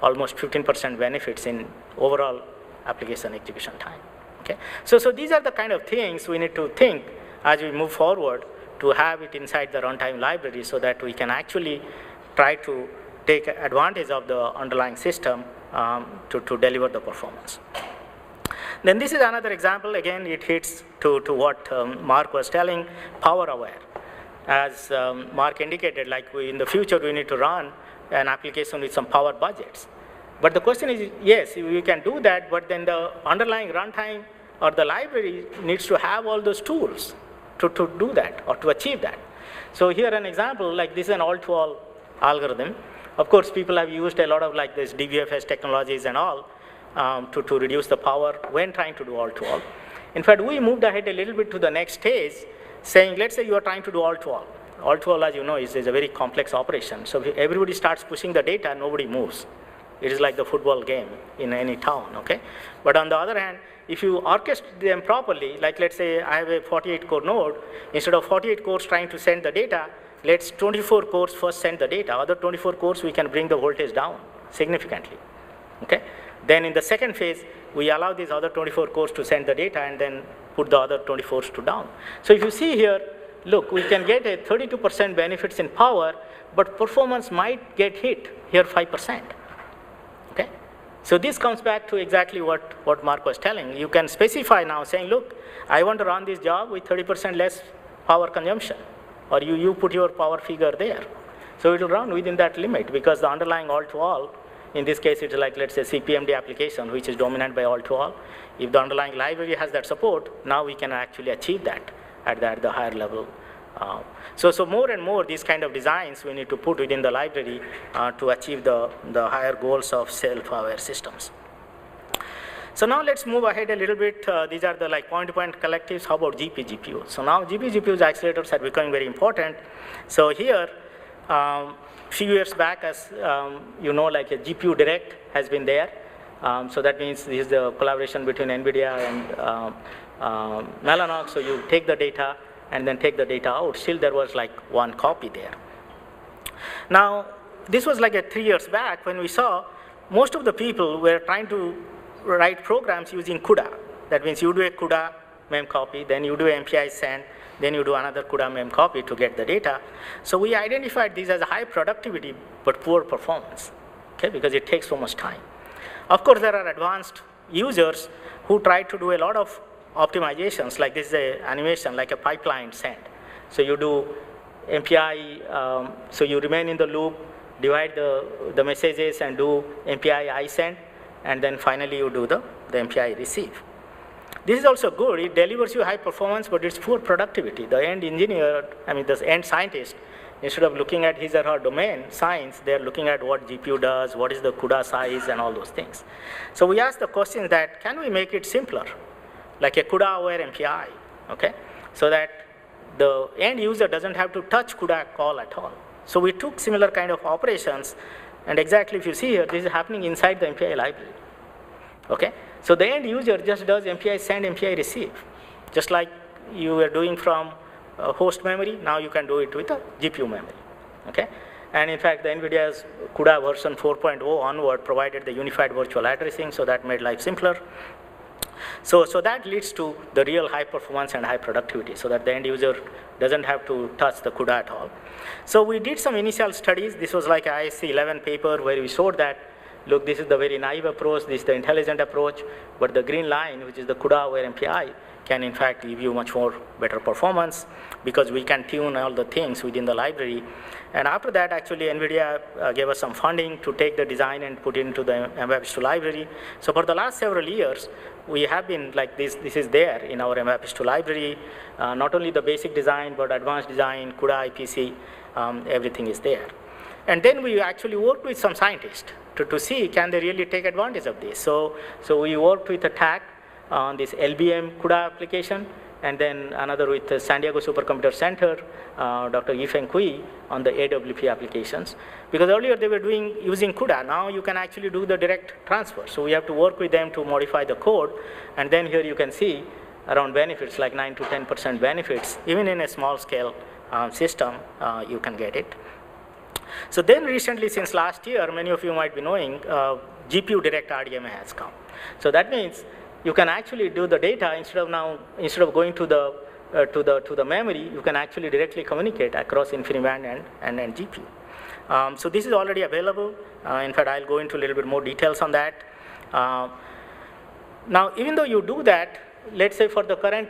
[SPEAKER 1] almost 15% benefits in overall application execution time. Okay? So these are the kind of things we need to think as we move forward to have it inside the runtime library so that we can actually try to take advantage of the underlying system to deliver the performance. Then this is another example. Again, it hits to what Mark was telling, power aware. as Mark indicated, like in the future we need to run an application with some power budgets. But the question is, yes, we can do that, but then the underlying runtime or the library needs to have all those tools to do that or to achieve that. So here an example, like this is an all-to-all algorithm. Of course, people have used a lot of like this DVFS technologies and all to reduce the power when trying to do all-to-all. In fact, we moved ahead a little bit to the next stage, saying, let's say you are trying to do all-to-all. All-to-all, as you know, is a very complex operation. So if everybody starts pushing the data, nobody moves. It is like the football game in any town, okay? But on the other hand, if you orchestrate them properly, like let's say I have a 48-core node, instead of 48 cores trying to send the data, let's 24 cores first send the data. Other 24 cores, we can bring the voltage down significantly, okay? Then in the second phase, we allow these other 24 cores to send the data and then put the other 24s to down. So if you see here, look, we can get a 32% benefits in power, but performance might get hit here 5%. Okay? So this comes back to exactly what Mark was telling. You can specify now saying, look, I want to run this job with 30% less power consumption, or you put your power figure there. So it will run within that limit because the underlying all-to-all, in this case it's like, let's say, CPMD application, which is dominant by all-to-all. If the underlying library has that support, now we can actually achieve that at the higher level. So more and more these kind of designs we need to put within the library to achieve the higher goals of self-aware systems. So now let's move ahead a little bit. These are the like point-to-point collectives. How about GPU? So now GPUs accelerators are becoming very important. So here, few years back, as you know, like a GPU-Direct has been there. So that means this is the collaboration between NVIDIA and Mellanox. So you take the data and then take the data out. Still there was like one copy there. Now, this was like 3 years back when we saw most of the people were trying to write programs using CUDA. That means you do a CUDA mem copy, then you do MPI send, then you do another CUDA mem copy to get the data. So we identified these as high productivity but poor performance, okay, because it takes so much time. Of course, there are advanced users who try to do a lot of optimizations, like this is an animation, like a pipeline send. So you do MPI, so you remain in the loop, divide the messages and do MPI I send, and then finally you do the MPI receive. This is also good. It delivers you high performance, but it's poor productivity. The end engineer, the end scientist, instead of looking at his or her domain, science, they're looking at what GPU does, what is the CUDA size, and all those things. So we asked the question that, can we make it simpler? Like a CUDA-aware MPI, okay? So that the end user doesn't have to touch CUDA call at all. So we took similar kind of operations, and exactly if you see here, this is happening inside the MPI library, okay? So the end user just does MPI send, MPI receive. Just like you were doing from host memory, now you can do it with a GPU memory, okay? And in fact, the NVIDIA's CUDA version 4.0 onward provided the unified virtual addressing, so that made life simpler. So that leads to the real high performance and high productivity, so that the end user doesn't have to touch the CUDA at all. So we did some initial studies. This was like an ISC 11 paper where we showed that, look, this is the very naive approach, this is the intelligent approach, but the green line, which is the CUDA-aware MPI, can in fact give you much more better performance because we can tune all the things within the library. And after that, actually, NVIDIA gave us some funding to take the design and put it into the MVAPICHZ library. So for the last several years, we have been like this is there in our MVAPICHZ library, not only the basic design, but advanced design, CUDA, IPC, everything is there. And then we actually worked with some scientists to see, can they really take advantage of this? So we worked with a TAC on this LBM CUDA application, and then another with the San Diego Supercomputer Center, Dr. Yifeng Kui, on the AWP applications. Because earlier they were using CUDA, now you can actually do the direct transfer. So we have to work with them to modify the code, and then here you can see around benefits, like 9 to 10% benefits. Even in a small scale system, you can get it. So then recently, since last year, many of you might be knowing, GPU-Direct-RDMA has come. So that means you can actually do the data instead of going to the memory, you can actually directly communicate across InfiniBand and GPU. So this is already available. In fact, I'll go into a little bit more details on that. Now, even though you do that, let's say for the current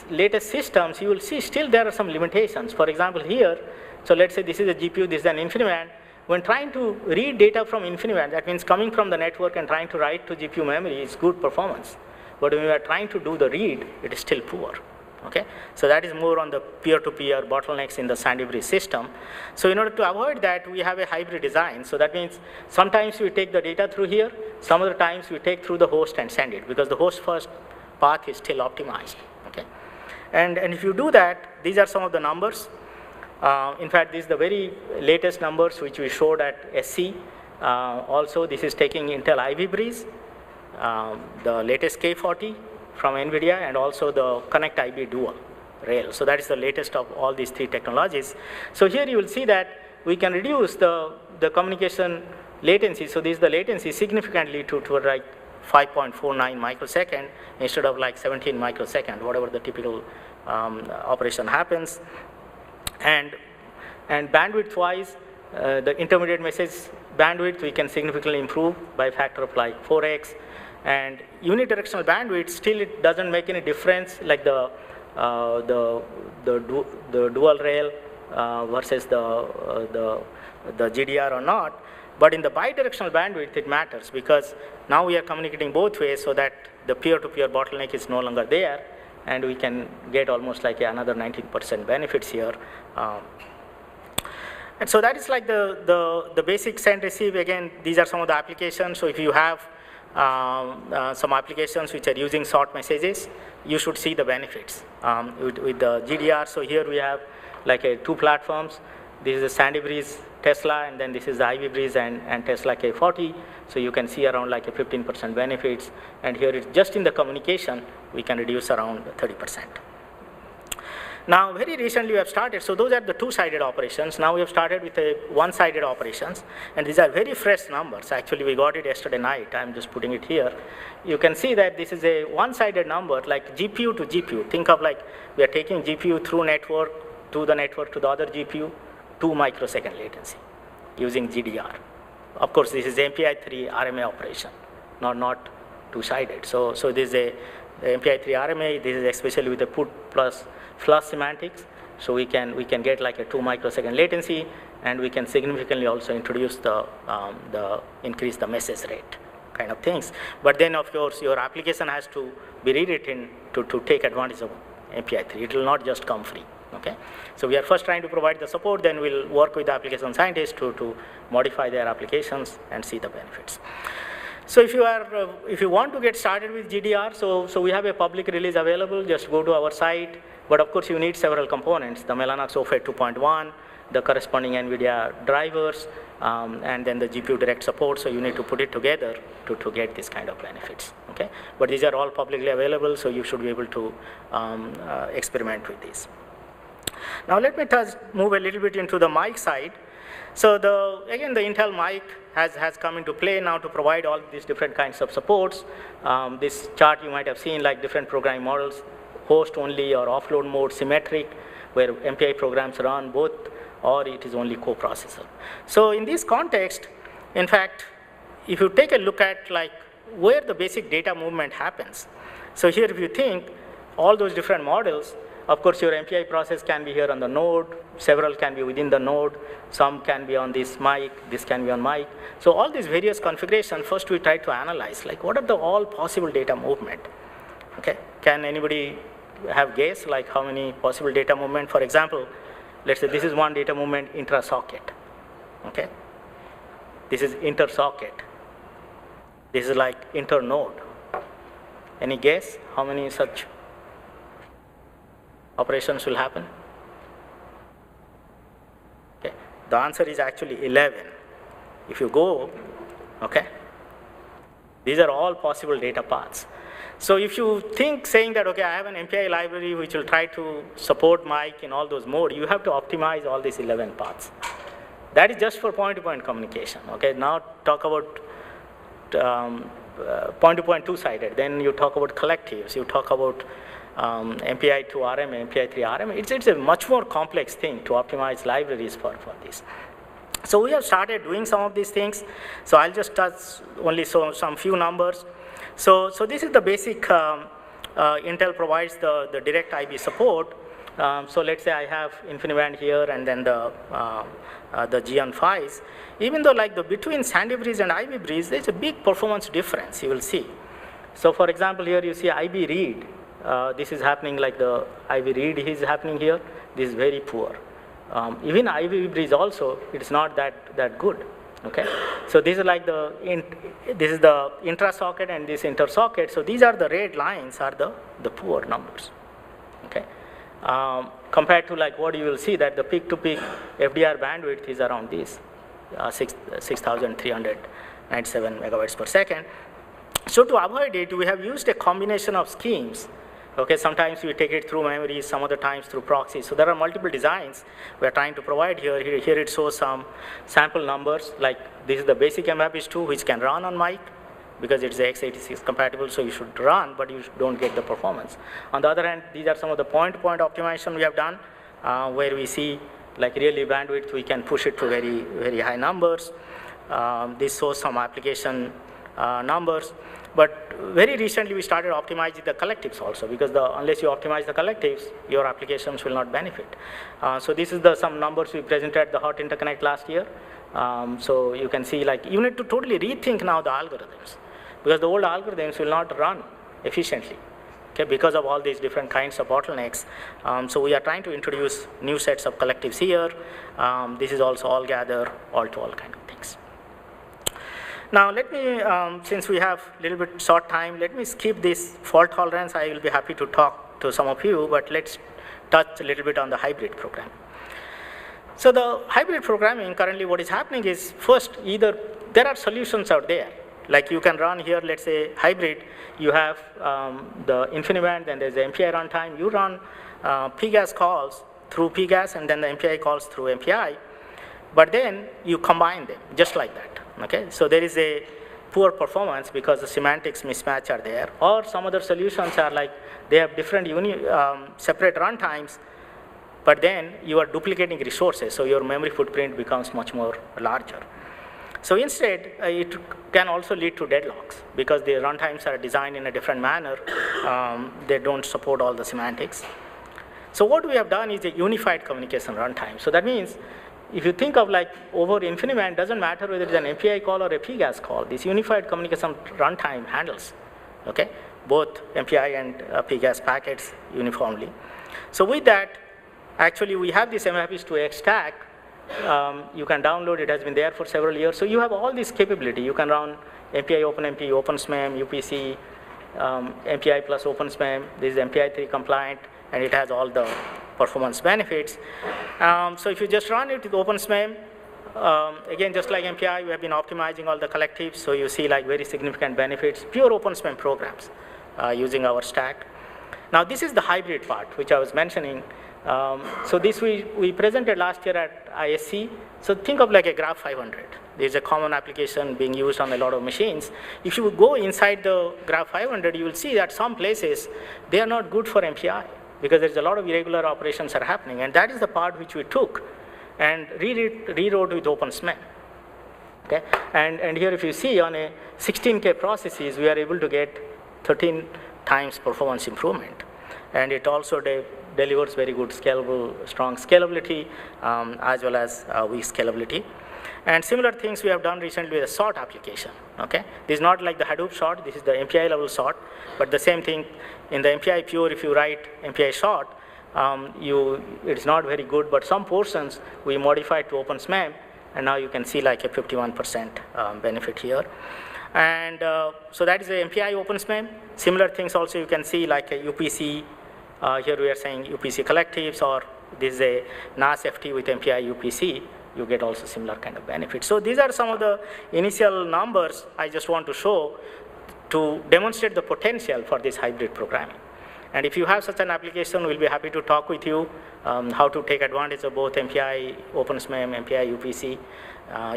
[SPEAKER 1] latest systems, you will see still there are some limitations. For example, here, so let's say this is a GPU, this is an InfiniBand. When trying to read data from InfiniBand, that means coming from the network and trying to write to GPU memory is good performance. But when we are trying to do the read, it is still poor. Okay? So that is more on the peer-to-peer bottlenecks in the Sandy Bridge system. So in order to avoid that, we have a hybrid design. So that means sometimes we take the data through here, some other times we take through the host and send it, because the host first path is still optimized. Okay? And if you do that, these are some of the numbers. In fact, these are the very latest numbers which we showed at SC. Also, this is taking Intel Ivy Breeze, the latest K40 from NVIDIA, and also the Connect IB Dual Rail. So that is the latest of all these three technologies. So here you will see that we can reduce the communication latency. So this is the latency significantly to like 5.49 microsecond instead of like 17 microsecond, whatever the typical operation happens. And bandwidth wise, the intermediate message bandwidth we can significantly improve by a factor of like 4x. And unidirectional bandwidth, still it doesn't make any difference, like the dual rail versus the GDR or not. But in the bidirectional bandwidth, it matters, because now we are communicating both ways, so that the peer-to-peer bottleneck is no longer there, and we can get almost like another 19% benefits here. And so that is like the basic send receive. Again, these are some of the applications. So if you have some applications which are using short messages, you should see the benefits with the GDR. So here we have like two platforms. This is the Sandy Breeze Tesla, and then this is the Ivy Breeze and Tesla K40. So you can see around like a 15% benefits. And here it's just in the communication, we can reduce around 30%. Now, very recently we have started, so those are the two-sided operations. Now we have started with a one-sided operations, and these are very fresh numbers. Actually, we got it yesterday night. I'm just putting it here. You can see that this is a one-sided number, like GPU to GPU. Think of like we are taking GPU through network to the other GPU, 2 microsecond latency using GDR. Of course, this is MPI-3 RMA operation, not two-sided. So this is a MPI-3 RMA. This is especially with the put plus flush semantics. So we can get like a 2 microsecond latency, and we can significantly also introduce increase the message rate kind of things. But then of course your application has to be rewritten to take advantage of MPI-3. It will not just come free. Okay, so we are first trying to provide the support, then we'll work with the application scientists to modify their applications and see the benefits. So if you want to get started with GDR, so we have a public release available. Just go to our site. But of course, you need several components: the Mellanox OFED 2.1, the corresponding NVIDIA drivers, and then the GPU direct support. So you need to put it together to get this kind of benefits. Okay, but these are all publicly available, so you should be able to experiment with these. Now let me move a little bit into the mic side. So again, the Intel mic has come into play now to provide all these different kinds of supports. This chart you might have seen, like different programming models, host only or offload mode, symmetric, where MPI programs run both, or it is only coprocessor. So in this context, in fact, if you take a look at like where the basic data movement happens. So here if you think all those different models, of course, your MPI process can be here on the node, several can be within the node, some can be on this mic, this can be on mic. So all these various configurations, first we try to analyze, like what are the all possible data movement? Okay, can anybody have guess, like how many possible data movement? For example, let's say this is one data movement intra-socket, okay? This is inter-socket. This is like inter-node. Any guess how many such operations will happen? Okay, the answer is actually 11. If you go, okay, these are all possible data paths. So if you think saying that, okay, I have an MPI library which will try to support mic in all those modes, you have to optimize all these 11 paths. That is just for point-to-point communication. Okay, now talk about point-to-point two-sided. Then you talk about collectives. You talk about MPI-2 RMA, MPI-3 RMA. It's a much more complex thing to optimize libraries for this. So we have started doing some of these things. So I'll just touch only some few numbers. So this is the basic Intel provides the direct IB support. So let's say I have InfiniBand here and then the Xeon PHYs. Even though like between Sandy Breeze and IB Breeze, there's a big performance difference, you will see. So for example, here you see IB read. This is happening like the IB read is happening here. This is very poor. Even IB Breeze also, it's not that good. Okay, so these are like this is the intra-socket and this inter-socket. So these are the red lines are the poor numbers. Okay, compared to like what you will see that the peak-to-peak FDR bandwidth is around this 6,397 megabytes per second. So to avoid it, we have used a combination of schemes. Okay, sometimes we take it through memory, some other times through proxy. So there are multiple designs we are trying to provide here. Here it shows some sample numbers, like this is the basic MVAPICHZ, which can run on mic because it's x86 compatible, so you should run, but you don't get the performance. On the other hand, these are some of the point-to-point optimization we have done, where we see like really bandwidth, we can push it to very, very high numbers. This shows some application numbers. But very recently, we started optimizing the collectives also, because unless you optimize the collectives, your applications will not benefit. So this is some numbers we presented at the Hot Interconnect last year. So you can see like you need to totally rethink now the algorithms, because the old algorithms will not run efficiently, okay, because of all these different kinds of bottlenecks. So we are trying to introduce new sets of collectives here. This is also all gather, all-to-all kind of things. Now let me, since we have a little bit short time, let me skip this fault tolerance. I will be happy to talk to some of you, but let's touch a little bit on the hybrid programming. So the hybrid programming, currently what is happening is, first, either there are solutions out there. Like you can run here, let's say hybrid, you have the InfiniBand, then there's the MPI runtime. You run PGAS calls through PGAS, and then the MPI calls through MPI. But then you combine them, just like that. Okay, so there is a poor performance because the semantics mismatch are there, or some other solutions are like they have different separate runtimes, but then you are duplicating resources, so your memory footprint becomes much more larger. So instead, it can also lead to deadlocks because the runtimes are designed in a different manner. They don't support all the semantics. So what we have done is a unified communication runtime. So that means if you think of like over InfiniBand, doesn't matter whether it's an MPI call or a PGAS call, this unified communication runtime handles, okay, both MPI and PGAS packets uniformly. So with that, actually we have this MVAPICHZ stack. You can download, it has been there for several years. So you have all this capability. You can run MPI OpenMP, OpenSHMEM, UPC, MPI plus OpenSHMEM. This is MPI-3 compliant, and it has all the performance benefits. So if you just run it with OpenSHMEM, again, just like MPI, we have been optimizing all the collectives, so you see like very significant benefits, pure OpenSHMEM programs using our stack. Now this is the hybrid part, which I was mentioning. So this we presented last year at ISC. So think of like a Graph 500. There's a common application being used on a lot of machines. If you go inside the Graph 500, you will see that some places, they are not good for MPI, because there's a lot of irregular operations are happening, and that is the part which we took and rewrote with OpenSHMEM. Okay, and here if you see on a 16K processes, we are able to get 13 times performance improvement, and it also delivers very good scalable, strong scalability, as well as weak scalability. And similar things we have done recently with the sort application. Okay, this is not like the Hadoop sort. This is the MPI level sort, but the same thing in the MPI pure. If you write MPI sort, it's not very good, but some portions we modified to OpenSHMEM, and now you can see like a 51% benefit here. And so that is the MPI OpenSHMEM. Similar things also you can see like a UPC. Here we are saying UPC collectives, or this is a NAS FT with MPI UPC. You get also similar kind of benefits. So these are some of the initial numbers I just want to show to demonstrate the potential for this hybrid programming. And if you have such an application, we'll be happy to talk with you how to take advantage of both MPI, OpenSHMEM, MPI, UPC.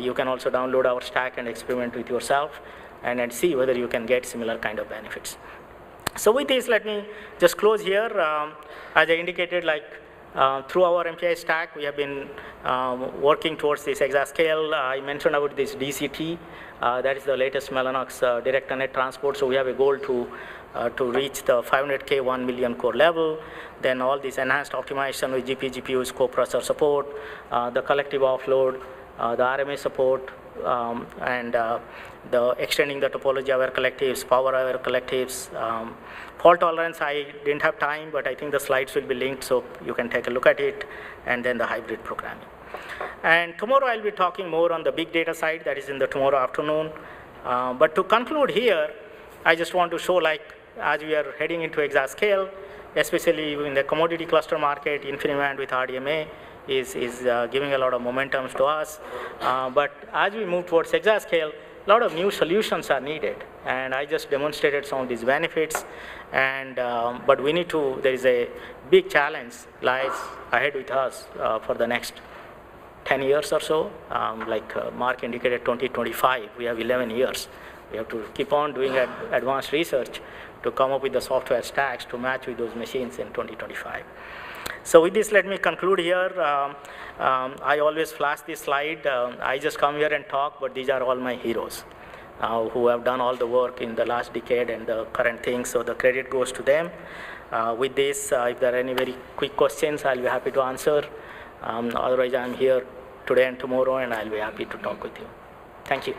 [SPEAKER 1] You can also download our stack and experiment with yourself and see whether you can get similar kind of benefits. So with this, let me just close here. As I indicated, like Through our MPI stack, we have been working towards this Exascale. I mentioned about this DCT. That is the latest Mellanox direct net transport. So we have a goal to reach the 500K 1 million core level. Then all this enhanced optimization with GPUs, co-processor support, the collective offload, the RMA support, and the extending the topology-aware collectives, power-aware collectives. Fault tolerance, I didn't have time, but I think the slides will be linked, so you can take a look at it, and then the hybrid programming. And tomorrow I'll be talking more on the big data side, that is in the tomorrow afternoon. But to conclude here, I just want to show, like, as we are heading into Exascale, especially in the commodity cluster market, InfiniBand with RDMA is giving a lot of momentum to us. But as we move towards Exascale, a lot of new solutions are needed. And I just demonstrated some of these benefits. And, but we need to, there is a big challenge lies ahead with us for the next 10 years or so. Like Mark indicated, 2025, we have 11 years. We have to keep on doing advanced research to come up with the software stacks to match with those machines in 2025. So with this, let me conclude here. I always flash this slide. I just come here and talk, but these are all my heroes who have done all the work in the last decade and the current things, so the credit goes to them. With this, if there are any very quick questions, I'll be happy to answer. Otherwise, I'm here today and tomorrow, and I'll be happy to talk with you. Thank you.